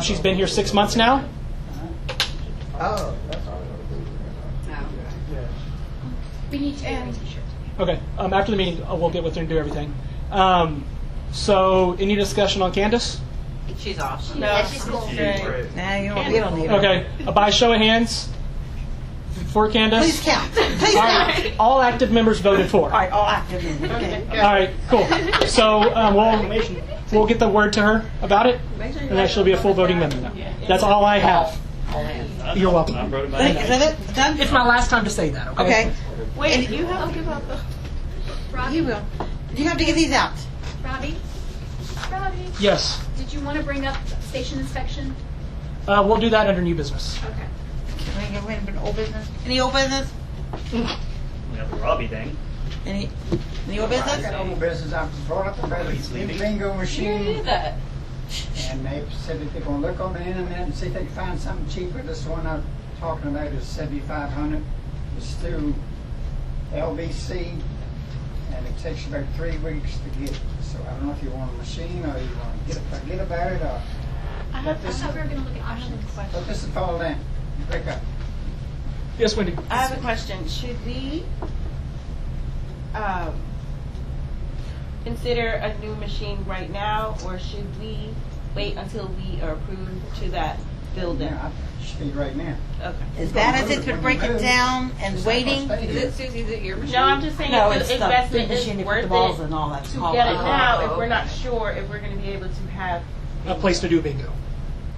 She's been here 6 months now. Oh, that's all. We need to get a t-shirt. Okay. After the meeting, we'll get with her and do everything. So, any discussion on Candace? She's off. Yeah, she's cool. Nah, you don't need her. Okay. By show of hands, For Candace? Please count. Please All count. right, all active members voted for. All right, all active. Okay. All right, cool. So we'll get the word to her about it, and that she'll be a full voting member now. That's all I have. You're welcome. Is that it? Done? It's my last time to say that, okay? Okay. Wait, you have to give out the. Robbie, You will. You have to get these out. Robbie, Yes. did you want to bring up station inspection? We'll do that under new business. Okay. Wait a minute, old business? Any old business? We got the Robbie thing. Any old I business? got old business. I brought up about the bingo machine. that. And they said that they're gonna look on the internet and see if they can find something cheaper. This one I'm talking about is $7,500. It's through LBC, and it takes about 3 weeks to get it. So I don't know if you want a machine or you want to forget about it or I thought we were going to look at options. let this fall down. Break up. Yes, Wendy. I have a question. Should we consider a new machine right now, or should we wait until we are approved to that building? Yeah, it should be right now. Okay. As bad as it to break it down and waiting? Is it Susie's at your machine? No, I'm just saying No, if it's the the investment big is machine to put worth the balls it and all that. to get it now if we're not sure if we're going to be able to have. A place to do bingo.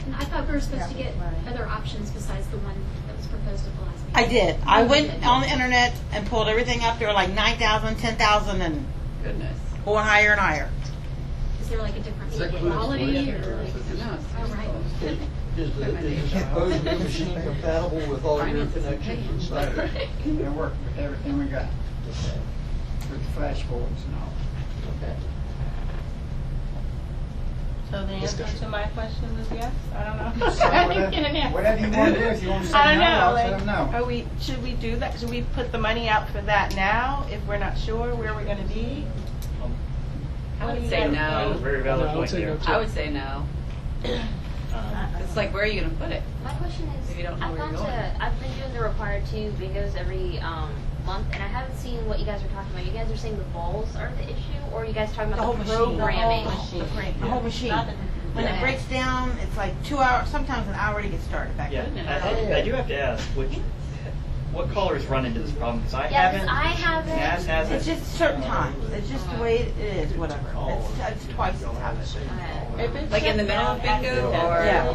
And I thought we were supposed to get other options besides the one that was proposed at the last meeting. I did. I went on the internet and pulled everything up. There were like 9,000, 10,000, and Goodness. going higher and higher. Is there like a different quality or like? Oh, right. Is the proposed new machine compatible with all your connections inside? It'll work with everything we got. With the flash boards and all. Okay. So the answer to my question is yes. I don't know. So whatever you want to do, if you want to say I don't no, know. I'll Like, say no. should we do that? Should we put the money out for that now if we're not sure where we're going to be? I What do would you say guys no. think? Very valid No, I would point say there. no, too. I would say no. It's like, where are you going to put it? My question is, If you don't know I've where you're I've been doing the required 2 bingos every month, and I haven't seen what you guys are talking about. You guys are saying the balls are the issue, or are you guys talking The about whole the machine. programming? The whole machine. When it breaks down, it's like 2 hours, sometimes an hour to get started back Yeah, then. I do have to ask, what callers run into this problem? Because I Yeah, 'cause haven't. I haven't. Naz hasn't. It's just certain times. It's just the way it is, whatever. It's twice it's happened. Like in the middle of bingo, or? Yeah.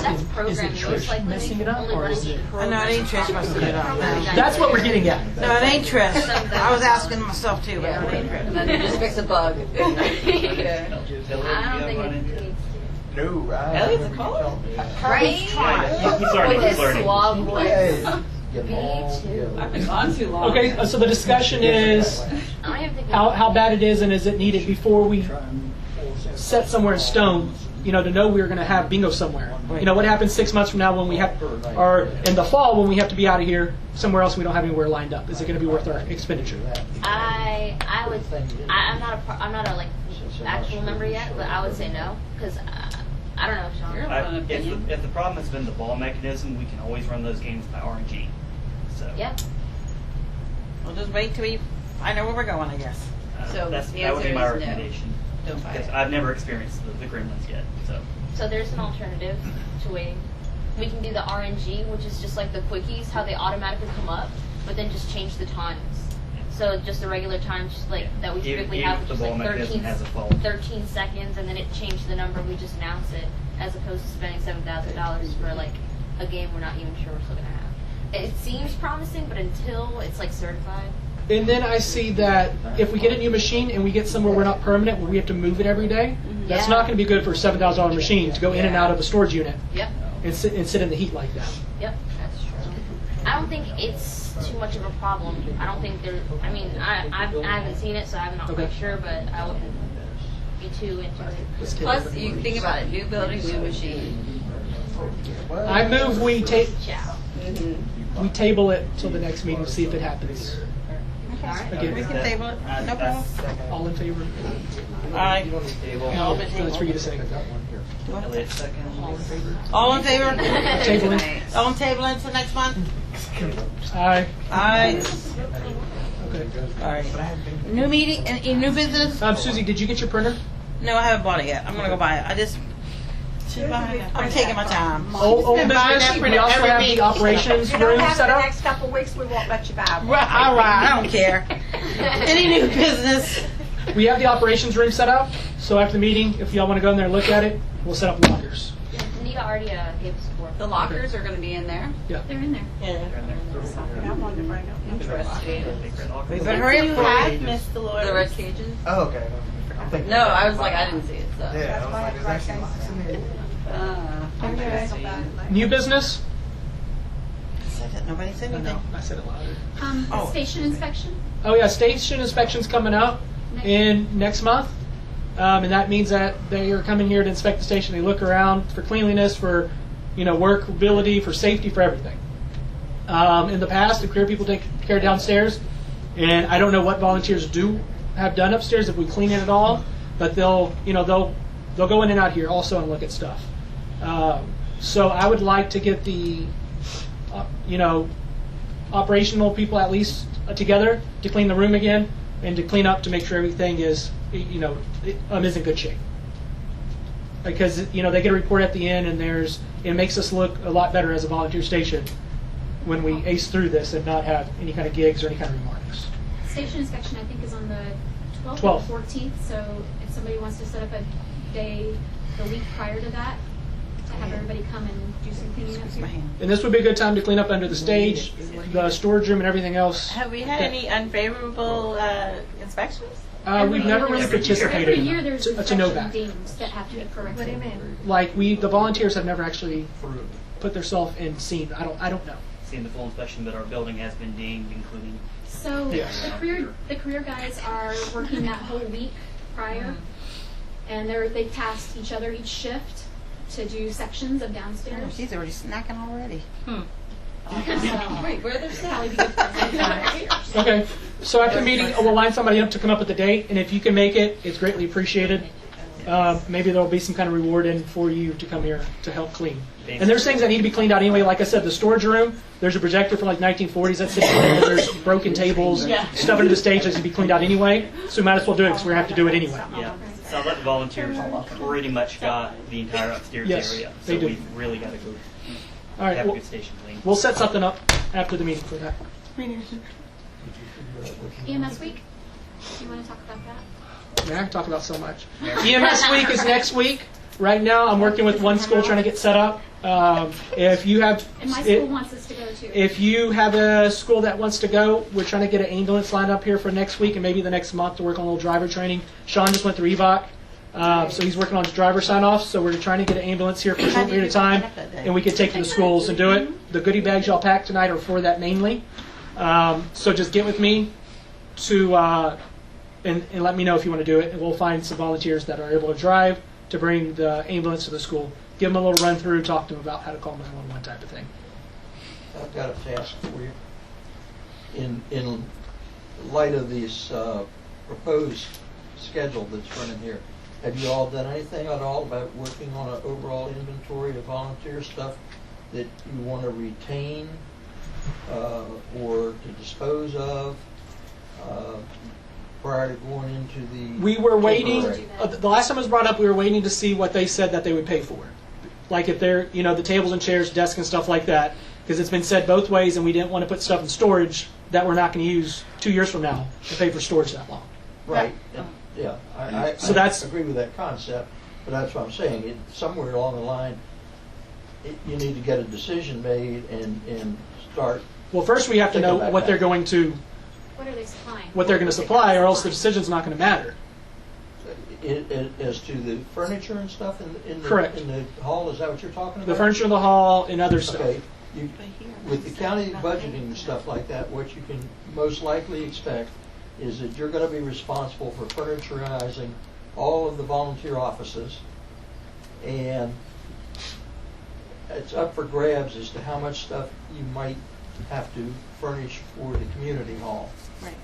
That's programming. It's like messing it up, only or running is it- I know, it ain't Trish messing it up. That's what we're getting at. No, it ain't Trish. I was asking myself too, but it ain't Trish. And then you just fix a bug. I don't think it needs to. No, right? Elliot's a caller. Right? He's learning. With He's his learning. suave voice. Get them all together. I've been on too long. Okay, so the discussion is I don't even think how bad it is and is it needed before we set somewhere in stone, to know we're going to have bingo somewhere. What happens 6 months from now when we have, or in the fall when we have to be out of here somewhere else we don't have anywhere lined up? Is it going to be worth our expenditure? I'm not a like actual member yet, but I would say no because I don't know, Sean. If the problem has been the ball mechanism, we can always run those games by RNG. So Yeah. We'll just wait till we find out where we're going, I guess. So that the would be answer my is no. recommendation. Don't buy Because it. I've never experienced the gremlins yet. So there's an alternative to waiting. We can do the RNG, which is just like the quickies, how they automatically come up, but then just change the times. So just the regular times, just like that we typically Even have, if which the is ball like mechanism 13, has a fault. 13 seconds, and then it changed the number. We just announce it, as opposed to spending $7,000 for like a game we're not even sure we're still gonna have. It seems promising, but until it's like certified. And then I see that if we get a new machine and we get somewhere we're not permanent, where we have to move it every day, that's Yeah. not going to be good for a $7,000 machine to go in and out of a storage unit Yep. and sit in the heat like that. Yep. That's true. I don't think it's too much of a problem. I don't think there. I mean, I haven't seen it, so I'm not quite sure, but I wouldn't be too into it. Plus, you think about it, new building, new machine. I move we Ciao. we table it till the next meeting to see if it happens. Again, We can table it. No problem. all in favor? Aye. No, that's for you to say. Elliot second. All in favor? Tabling. All in tabling for next month? Aye. Aye. Okay. All right. New meeting, new business? Susie, did you get your printer? No, I haven't bought it yet. I'm gonna go buy it. I'm taking my time. Old business, we also have the operations If you don't room have it set the up. next couple of weeks, we won't let you buy one. Right, all right, I don't care. Any new business? We have the operations room set up, so after the meeting, if y'all want to go in there and look at it, we'll set up lockers. Nika already gave us 4. The lockers are going to be in there. Yeah. They're in there. I wanted to bring up Interesting. We better hurry up. You have missed the red cages? Oh, okay. I'm thinking No, I was like, I didn't see it. So. Yeah, I was like, there's actually locks in there. Interesting. New business? Nobody said anything. I said it louder. Oh. Station inspection. Oh yeah, station inspection's coming up in next month. And that means that they are coming here to inspect the station. They look around for cleanliness, for workability, for safety, for everything. In the past, the career people take care downstairs, and I don't know what volunteers have done upstairs if we clean it at all, but they'll go in and out here also and look at stuff. So I would like to get the operational people at least together to clean the room again and to clean up to make sure everything is is in good shape. Because they get a report at the end, and it makes us look a lot better as a volunteer station when we ace through this and not have any kind of gigs or any kind of remarks. Station inspection, I think, is on the 12th 12th. or 14th. So if somebody wants to set up a day the week prior to that, to have everybody come and do some cleaning up here. And this would be a good time to clean up under the stage, the storage room, and everything else. Have we had any unfavorable inspections? We've never really participated Every in year that, there's to know inspection that. dings that have to be corrected. What do you mean? Like the volunteers have never actually put themselves in scene. I don't know. Seen the full inspection, but our building has been dinged, including. So Yes. the career guys are working that whole week prior, and they tasked each other each shift to do sections of downstairs. She's already snacking already. Wait, where are they Probably be good for Okay, so after the meeting, we'll line somebody up to come up with a date, and if you can make it, it's greatly appreciated. Maybe there'll be some kind of reward in for you to come here to help clean. And there's things that need to be cleaned out anyway. Like I said, the storage room, there's a projector from like 1940s that's sitting there. There's broken tables, stuff under the stage that needs to be cleaned out anyway. So we might as well do it because we're going to have to do it anyway. Yeah. Sounds like the volunteers pretty much got the entire upstairs Yes, area. they So do. we've really got to go All right, have a well, good station clean. we'll set something up after the meeting for that. EMS week. Do you want to talk about that? Man, I can talk about so much. EMS week is next week. Right now, I'm working with one school trying to get set up. If you have, And my school wants us to go too. if you have a school that wants to go, we're trying to get an ambulance lined up here for next week and maybe the next month to work on a little driver training. Sean just went through EVOC, so he's working on his driver sign-offs. So we're trying to get an ambulance here for a short period of time, and we can take to the schools and do it. The goodie bags y'all packed tonight are for that mainly. So just get with me to and let me know if you want to do it, and we'll find some volunteers that are able to drive to bring the ambulance to the school. Give them a little run through, talk to them about how to call 911 type of thing. I've got a task for you. In light of this proposed schedule that's running here, have you all done anything at all about working on an overall inventory of volunteer stuff that you want to retain or to dispose of prior to going into the... We were waiting, temporary? the last time it was brought up, we were waiting to see what they said that they would pay for. Like if they're, the tables and chairs, desks and stuff like that, because it's been said both ways and we didn't want to put stuff in storage that we're not going to use 2 years from now to pay for storage that long. Right. Yeah, I agree with that concept, but that's what I'm saying. Somewhere along the line, you need to get a decision made and start. Well, first we have to know what they're going to, What are they supplying? what they're going to supply, or else the decision's not going to matter. As to the furniture and stuff in Correct. the hall, is that what you're talking about? The furniture in the hall and other stuff. Okay. With the county budgeting and stuff like that, what you can most likely expect is that you're going to be responsible for furniturizing all of the volunteer offices, and it's up for grabs as to how much stuff you might have to furnish for the community hall. Right.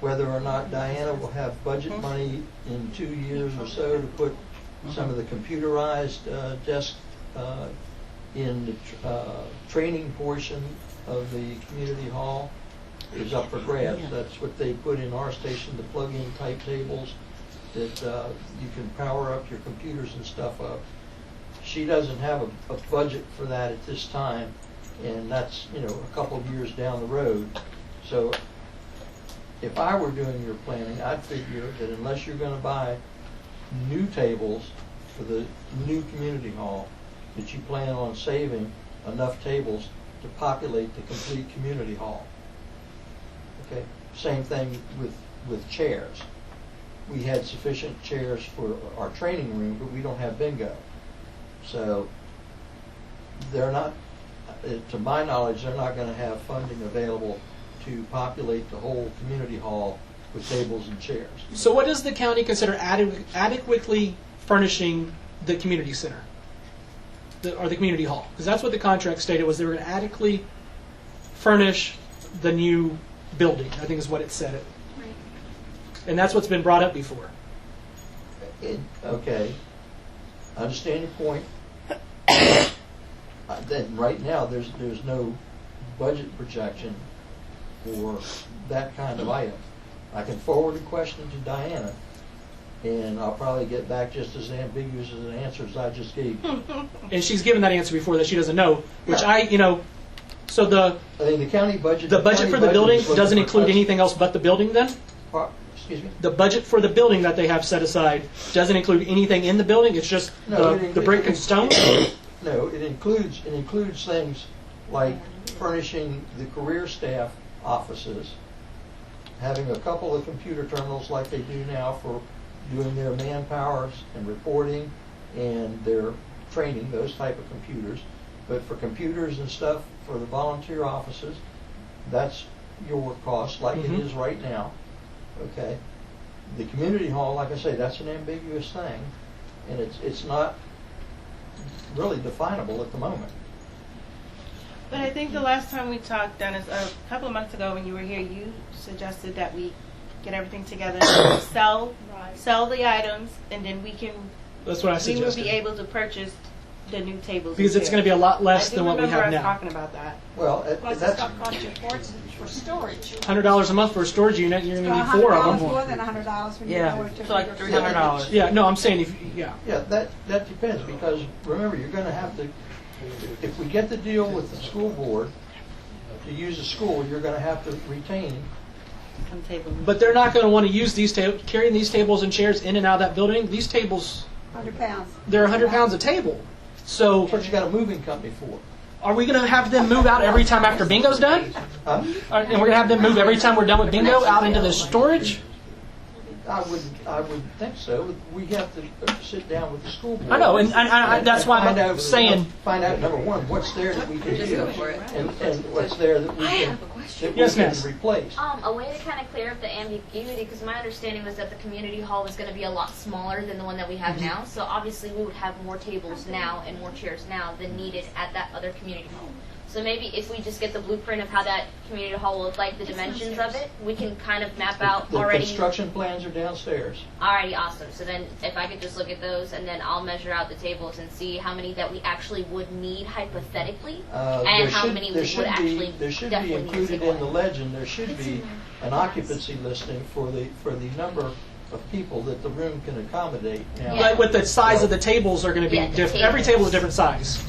Whether or not Diana will have budget money in 2 years or so to put some of the computerized desks in the training portion of the community hall is up for grabs. That's what they put in our station, the plug-in type tables that you can power up your computers and stuff up. she doesn't have a budget for that at this time, and that's, you know, a couple of years down the road. So if I were doing your planning, I'd figure that unless you're going to buy new tables for the new community hall, that you plan on saving enough tables to populate the complete community hall. Okay, same thing with chairs. We had sufficient chairs for our training room, but we don't have bingo. So they're not, to my knowledge, they're not going to have funding available to populate the whole community hall with tables and chairs. So what does the county consider adequately furnishing the community center? Or the community hall? Because that's what the contract stated, was they were going to adequately furnish the new building, I think is what it said. Right. And that's what's been brought up before. Okay, I understand your point. Then right now, there's no budget projection for that kind of item. I can forward a question to Diana, and I'll probably get back just as ambiguous as an answer as I just gave you. And she's given that answer before that she doesn't know, which so the county budget. The budget for the building doesn't include anything else but the building then? Excuse me? The budget for the building that they have set aside doesn't include anything in the building, it's just the brick and stone? No, it includes things like furnishing the career staff offices, having a couple of computer terminals like they do now for doing their manpowers and reporting and their training, those type of computers. But for computers and stuff for the volunteer offices, that's your cost like it is right now. Okay. The community hall, like I say, that's an ambiguous thing, and it's not really definable at the moment. But I think the last time we talked, Dennis, a couple of months ago when you were here, you suggested that we get everything together, sell the items, and then we That's what I suggested. would be able to purchase the new tables. Because it's going to be a lot less than what we have I now. talking about that. Well, Plus it's got budget for storage. $100 a month for a storage unit, you're going to need 4 of them. More than $100 when you Yeah. go into So like $300. Yeah, no, I'm saying Yeah, that depends, because remember, you're going to have to, if we get the deal with the school board to use the school, you're going to have to retain. But they're not going to want to use carrying these tables and chairs in and out of that building. These tables, 100 pounds. they're 100 pounds a table. So that's what you got a moving company for. Are we going to have them move out every time after bingo's done? And we're going to have them move every time we're done with bingo out into the storage? I would think so. We have to sit down with the school board. I know, and that's why I'm saying. Find out, number one, what's there that we can use, and what's there that we can, Yes, ma'am. replace. A way to kind of clear up the ambiguity, because my understanding was that the community hall was going to be a lot smaller than the one that we have now. So obviously we would have more tables now and more chairs now than needed at that other community hall. So maybe if we just get the blueprint of how that community hall will look like, the dimensions of it, we can kind of map out The already. construction plans are downstairs. Alrighty, awesome. So then if I could just look at those, and then I'll measure out the tables and see how many that we actually would need hypothetically, and how many we would actually There should be definitely need to included take in the away. legend, there should be an occupancy listing for the number of people that the room can accommodate. Now, Like with the size of the tables are going to be Yeah, the different. Every table is a different size.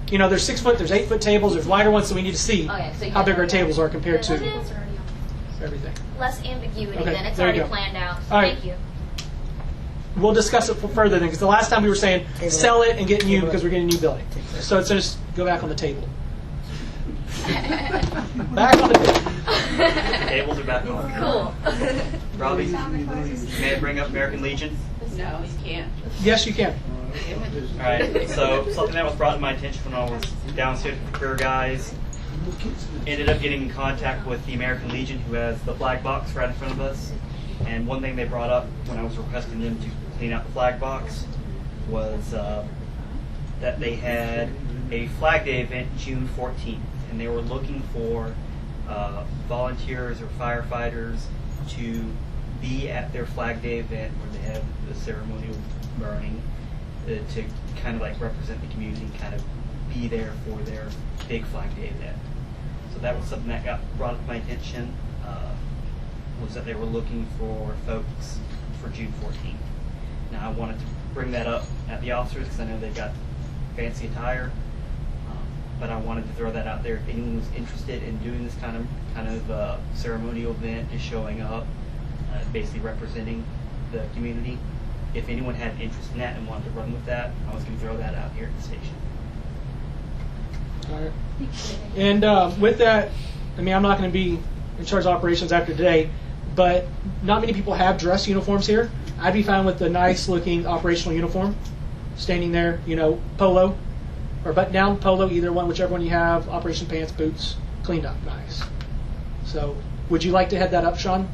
You know, there's 6 foot, there's 8 foot tables, there's wider ones, so we need to see Okay, so how big our tables are compared to Okay. everything. Less ambiguity Okay, then. It's there you already go. planned out. All right. Thank you. We'll discuss it further then, because the last time we were saying sell it and get new because we're getting a new building. So it's just go back on the table. Back on the table. Tables are back on. Cool. Robbie, may I bring up American Legion? No, you can't. Yes, you can. Alright, so something that was brought to my attention when I was downstairs with the career guys, ended up getting in contact with the American Legion, who has the flag box right in front of us. And one thing they brought up when I was requesting them to clean out the flag box was that they had a Flag Day event June 14th, and they were looking for volunteers or firefighters to be at their Flag Day event where they have the ceremonial burning to kind of like represent the community and kind of be there for their big Flag Day event. So that was something that got brought up to my attention, was that they were looking for folks for June 14th. Now I wanted to bring that up at the officers because I know they've got fancy attire. But I wanted to throw that out there. If anyone was interested in doing this kind of ceremonial event, just showing up, basically representing the community. If anyone had an interest in that and wanted to run with that, I was going to throw that out here at the station. All right. And with that, I mean, I'm not going to be in charge of operations after today, but not many people have dress uniforms here. I'd be fine with the nice-looking operational uniform, standing there, polo or button-down polo, either one, whichever one you have, operation pants, boots, cleaned up, nice. So, would you like to head that up, Sean?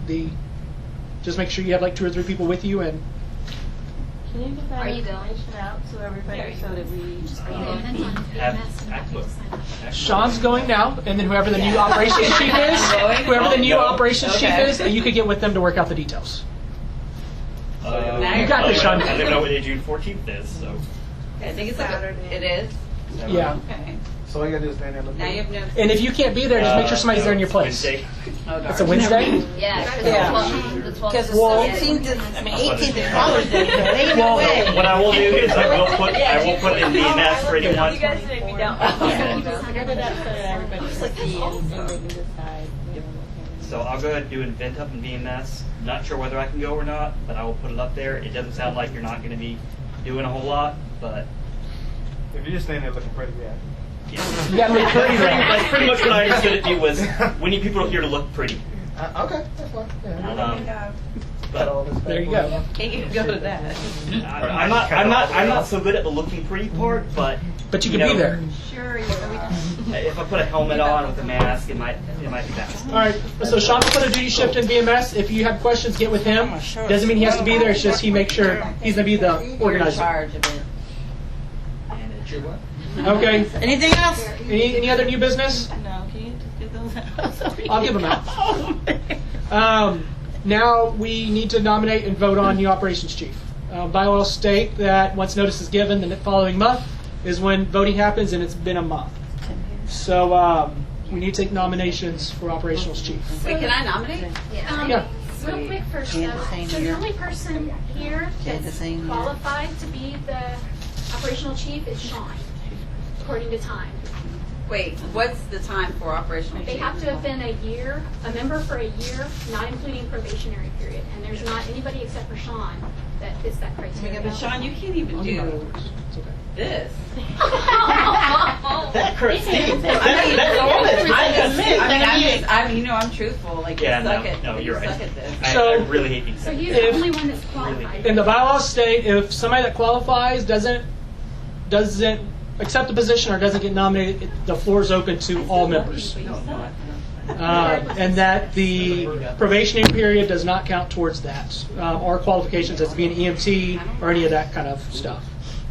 Just make sure you have like 2 or 3 people with you, and Can you get that Are you going? information out so everybody, so that we Sean's going now, and then whoever the new operations chief is, you could get with them to work out the details. You got this, Sean. I don't know when June 14th is, so. I think it's it is. Yeah. Okay. So all you gotta do is stand there and look. Now you have no. And if you can't be there, just make sure somebody's there in your place. Wednesday. It's a Wednesday? Yeah. Because the Well- 17th is, 18th is Father's Day, so they ain't no way. What I will do is I will put it in BMS for anyone. You guys made me down. I did that so that everybody can see and they can decide. So I'll go ahead and do an event up in BMS. Not sure whether I can go or not, but I will put it up there. It doesn't sound like you're not going to be doing a whole lot, but If you're just standing there looking pretty, yeah. yeah. You gotta look pretty, though. That's pretty much what I understood it to be was we need people here to look pretty. Okay, that's fine. Yeah. But There you go. Can't you go to that? I'm not so good at the looking pretty part, but But you can be there. Sure, if I put a helmet on with a mask, it might be best. All right. So Sean's put a duty shift in BMS. If you have questions, get with him. Doesn't mean he has to be there. It's just he makes sure he's going to be the You're in organizer. charge of it. Okay. Anything else? Any other new business? No, can you just get those out? Sorry. I'll give them out. Now we need to nominate and vote on new operations chief. Bylaws state that once notice is given, the following month is when voting happens, and it's been a month. So we need to take nominations for operations chief. Wait, can I nominate? Yeah. Real quick first, Can't though. say So the here. only person here Can't that's say here. qualified to be the operational chief is Sean, according to time. Wait, what's the time for operational? They have to have been a member for a year, not including probationary period. And there's not anybody except for Sean that fits that criteria. But Sean, you can't even do this. That correct. I'm truthful. Like, Yeah, you suck at, no, you're you right. suck at this. So- I really hate these So things. he's the only one that's qualified. In the bylaws state, if somebody that qualifies doesn't accept the position or doesn't get nominated, the floor is open to all members. And that the probationary period does not count towards that, or qualifications as being EMT or any of that kind of stuff.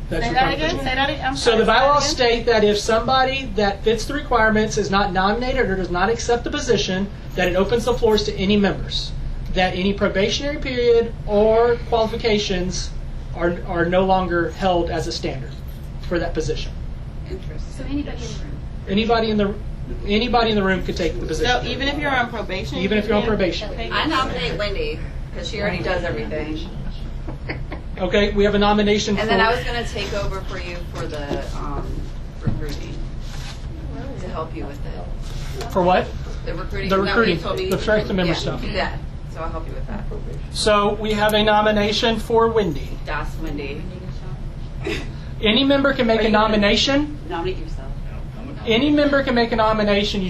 That's Say your that again? qualification. Say that again? I'm So sorry, the say that bylaws again? state that if somebody that fits the requirements is not nominated or does not accept the position, that it opens the floors to any members. That any probationary period or qualifications are no longer held as a standard for that position. Interesting. So anybody in the room. Anybody in the room could take the position. So even if you're on probation? Even if you're on you probation. can't- I nominate Wendy because she already does everything. Okay, we have a nomination And then I for. was going to take over for you for the recruiting to help you with it. For what? The recruiting. The remember you recruiting, told me- the strength to member yeah, stuff. Do that. So I'll help you with that. So we have a nomination for Wendy. Das Wendy. Any member can make a nomination. Nominate yourself. Any member can make a nomination.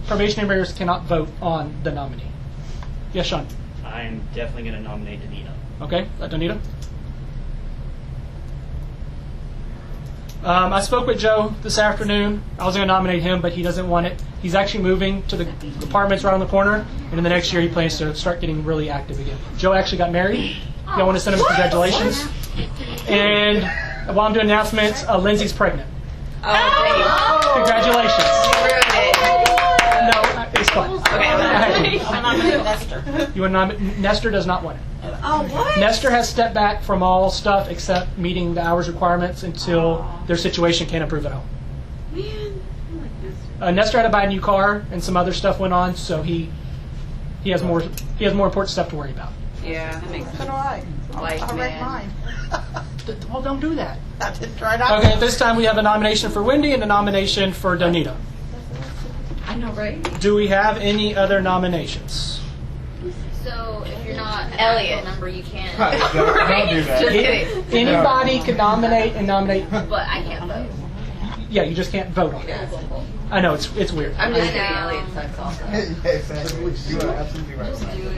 Probationary members cannot vote on the nominee. Yes, Sean. I'm definitely going to nominate Danita. Okay, Donita. I spoke with Joe this afternoon. I was going to nominate him, but he doesn't want it. He's actually moving to the apartments around the corner, and in the next year he plans to start getting really active again. Joe actually got married. I want to send him congratulations. And while I'm doing announcements, Lindsay's pregnant. Oh, Congratulations. No, it's fine. I'm not going to Nestor. You want to nominate? Nestor does not want it. Oh, what? Nestor has stepped back from all stuff except meeting the hours requirements until their situation can't improve at all. Man, I like Nestor. Nestor had to buy a new car and some other stuff went on, so he has more important stuff to worry about. Yeah, that makes sense. So do I. Like, I'll wreck man. mine. Well, don't do that. That's it, right up. Okay, at this time we have a nomination for Wendy and a nomination for Donita. I know, right? Do we have any other nominations? So if you're not an Elliot. actual member, you can't. Don't do that. Just kidding. Anybody can nominate and nominate. But I can't vote. Yeah, you just can't vote on it. I know, it's weird. I'm just kidding. Elliot sucks also. You are absolutely right. Just do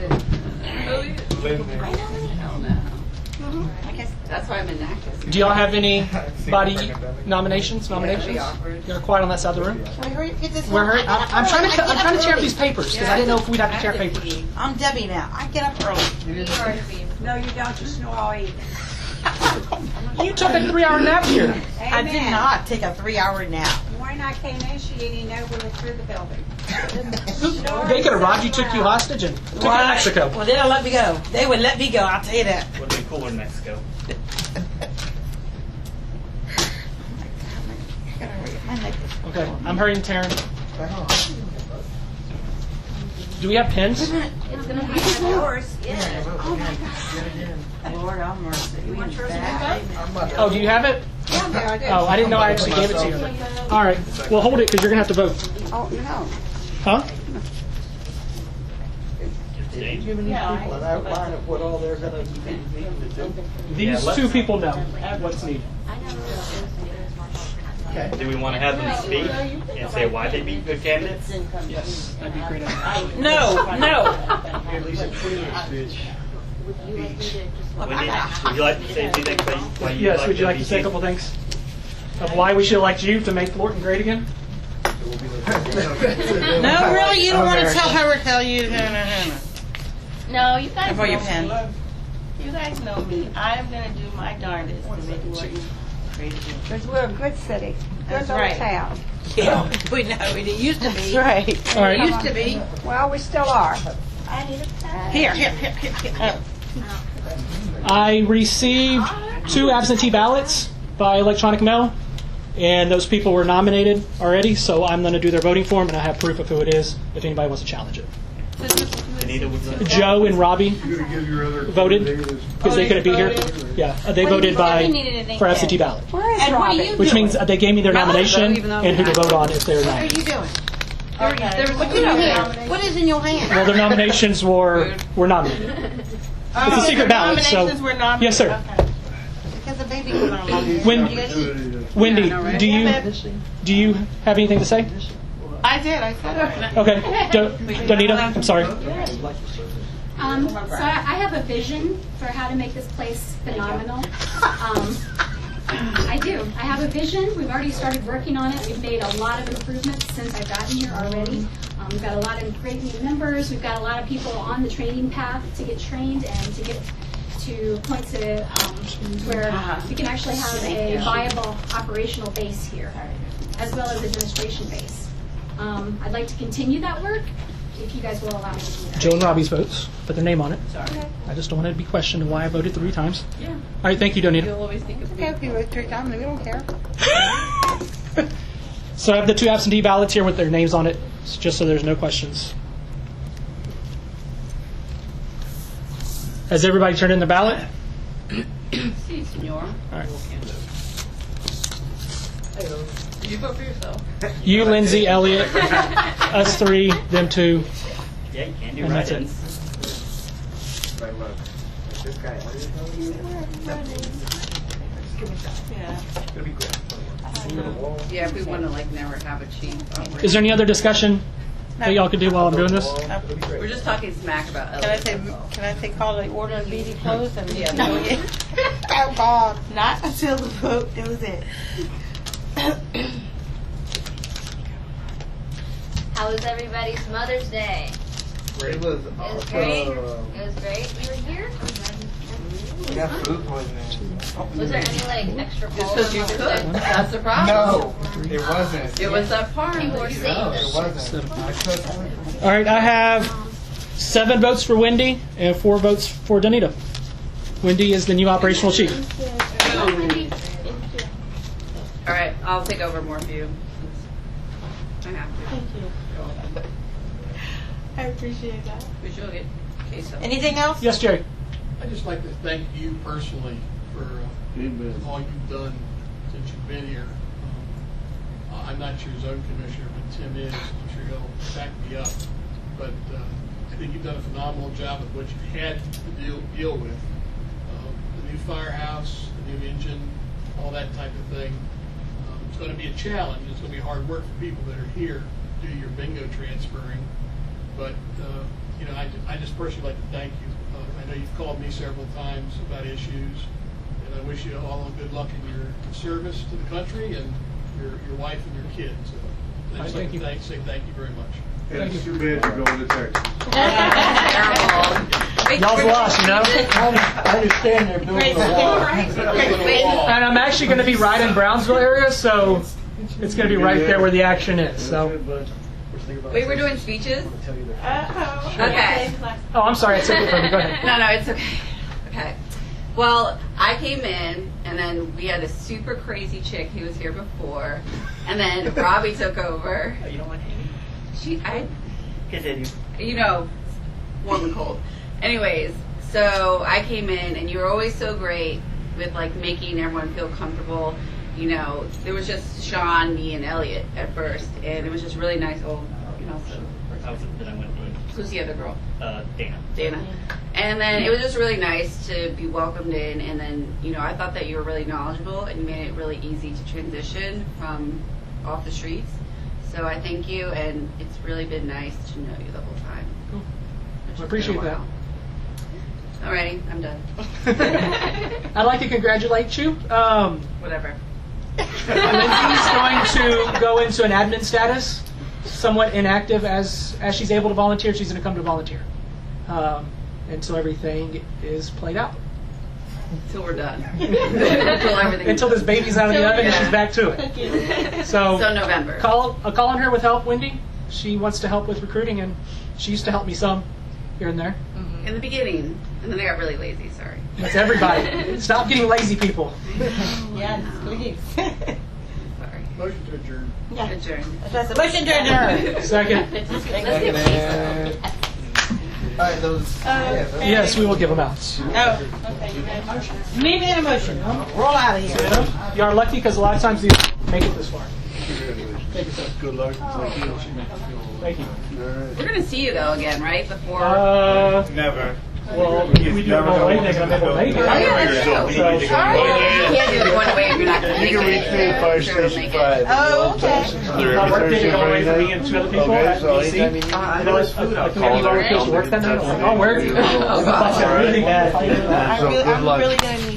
it. Hell no. I guess that's why I'm inactive. Do y'all have anybody nominations? That'd be awkward. You're quiet on that side of the room. Can we hurry up, get this We're one? hurry- I'm trying to tear up these papers because I didn't know if we'd have to tear papers. I'm Debbie now. I get up early. No, you don't, you snore all evening. You took a 3-hour nap here. I did not take a 3-hour nap. When I came in, she didn't even know we were through the building. They could have robbed you, took you hostage, and took you to Mexico. Well, they don't let me go. They would let me go, I'll tell you that. Would have been cooler in Mexico. Okay, I'm hurrying, Taryn. Do we have pens? It's gonna be yours. Yeah. Oh my God. Lord, have mercy. You want yours Oh, do you have it? Yeah, I did. Oh, I didn't know I actually gave it to you. All right, well, hold it because you're going to have to vote. Oh, no. Huh? Giving these people an outline of what all they're going to be needing to do. These two people know what's needed. Do we want to have them speak and say why they be good candidates? Yes, that'd be great. No. Wendy, would you like to say anything? Why you Yes, would you like to say a BG? couple things of why we should elect you to make Thornton great again? No, really? You don't want to tell her or tell you? No, you guys For your know pen. me. You guys know me. I'm gonna do my darndest to make it work. Because we're a good city, good That's little right. town. Yeah, we know. It used to be. Right. All right. It used to be. Well, we still are. I need a pen. Here. I received 2 absentee ballots by electronic mail, and those people were nominated already, so I'm going to do their voting form, and I have proof of who it is if anybody wants to challenge it. Anita, would you like to- Joe and Robbie voted because they couldn't be here. Yeah, they voted for absentee ballot, Where is And what are Robbie? you which doing? means they gave me their nomination and who to vote on if they're What are nominated. you doing? Okay. What do you have? What is in your hand? Well, their nominations were nominated. It's a secret ballot, so Nominations were nominated. yes, sir. Okay. Because the baby coming along. Wendy, do you have anything to say? I did. I said it. Okay, Donita, I'm sorry. So I have a vision for how to make this place phenomenal. I do. I have a vision. We've already started working on it. We've made a lot of improvements since I've gotten here already. We've got a lot of great new members. We've got a lot of people on the training path to get trained and to get to points where we can actually have a viable operational base here, as well as administration base. I'd like to continue that work if you guys will allow me to do that. Joe and Robbie's votes, put their name on it. I just don't want it to be questioned why I voted 3 times. Yeah. All right, thank you, Donita. You'll always think of me. Okay, with 3 times, we don't care. So I have the 2 absentee ballots here with their names on it, just so there's no questions. Has everybody turned in the ballot? Si, senor. All right. You vote for yourself. You, Lindsay, Elliot, us 3, them 2. Yeah, you can do And that's it. write-ins. Yeah, if we want to like never have a chief. Is there any other discussion that y'all could do while I'm doing this? We're just talking smack about Elliot. Can I say call the order of meeting closed? And Yeah. Oh God! Not until the vote. That was it. How was everybody's Mother's Day? It was It was great. It was great. We were here. We got food poisoning. Was there any like extra Just balls because on you Mother's could. Day? That's the problem. No, it wasn't. It was that farm. People were saying No, this. it wasn't. I cooked. All right, I have 7 votes for Wendy and 4 votes for Donita. Wendy is the new operational chief. All right, I'll take over more for you. I have to. Thank you. I appreciate that. We should get queso. Anything else? Yes, Jerry. I'd just like to thank you personally for all you've done since you've been here. I'm not your zone commissioner, but Tim is. I'm sure he'll back me up. But I think you've done a phenomenal job with what you had to deal with. The new firehouse, the new engine, all that type of thing. It's going to be a challenge. It's going to be hard work for people that are here to do your bingo transferring. But you know, I just personally like to thank you. I know you've called me several times about issues, and I wish you all good luck in your service to the country and your wife and your kids. So I just like to say thank you very much. It's too bad you're going to Texas. Y'all's lost, you know? I understand they're building a wall. And I'm actually going to be right in Brownsville area, so it's going to be right there where the action is. So. Wait, we're doing speeches? Uh-oh. Okay. Oh, I'm sorry. I took it from you. Go ahead. No, it's okay. Okay. Well, I came in, and then we had a super crazy chick who was here before, and then Robbie took over. Oh, you don't like Amy? Continue. You know, warm and cold. Anyways, so I came in, and you were always so great with like making everyone feel comfortable. You know, there was just Sean, me, and Elliot at first, and it was just really nice. Oh, you know, so. Who's the other girl? Dana. Dana. And then it was just really nice to be welcomed in, and then, you know, I thought that you were really knowledgeable, and you made it really easy to transition from off the streets. So I thank you, and it's really been nice to know you the whole time. Cool. I appreciate that. Alrighty, I'm done. I'd like to congratulate you. Whatever. Lindsay's going to go into an admin status, somewhat inactive as she's able to volunteer. She's going to come to volunteer until everything is played out. Until we're done. Until this baby's out of the oven and she's back to it. So November. Call on her with help, Wendy. She wants to help with recruiting, and she used to help me some here and there. In the beginning, and then I got really lazy. Sorry. That's everybody. Stop getting lazy, people. Yes, please. Sorry. Motion to adjourn. Yeah. Adjourn. That's a motion to adjourn. Second. All right, those. Yes, we will give them out. Oh, okay. Maybe an emotion. Roll out of here. You are lucky because a lot of times you make it this far. Thank you, sir. Good luck. Thank you. We're gonna see you though again, right? Before. Never. Well, we do it all way, they're going to make it. Oh, yeah, that's true. You can't do it one away if you're not going to make it. You can reach me at Fire Station 5. Oh, okay. I worked it going away from me and two other people at DC. I know it's food. I think you already supposed to work that night. I'm like, I'll work. Oh, God. Really bad. So good luck. I'm really going to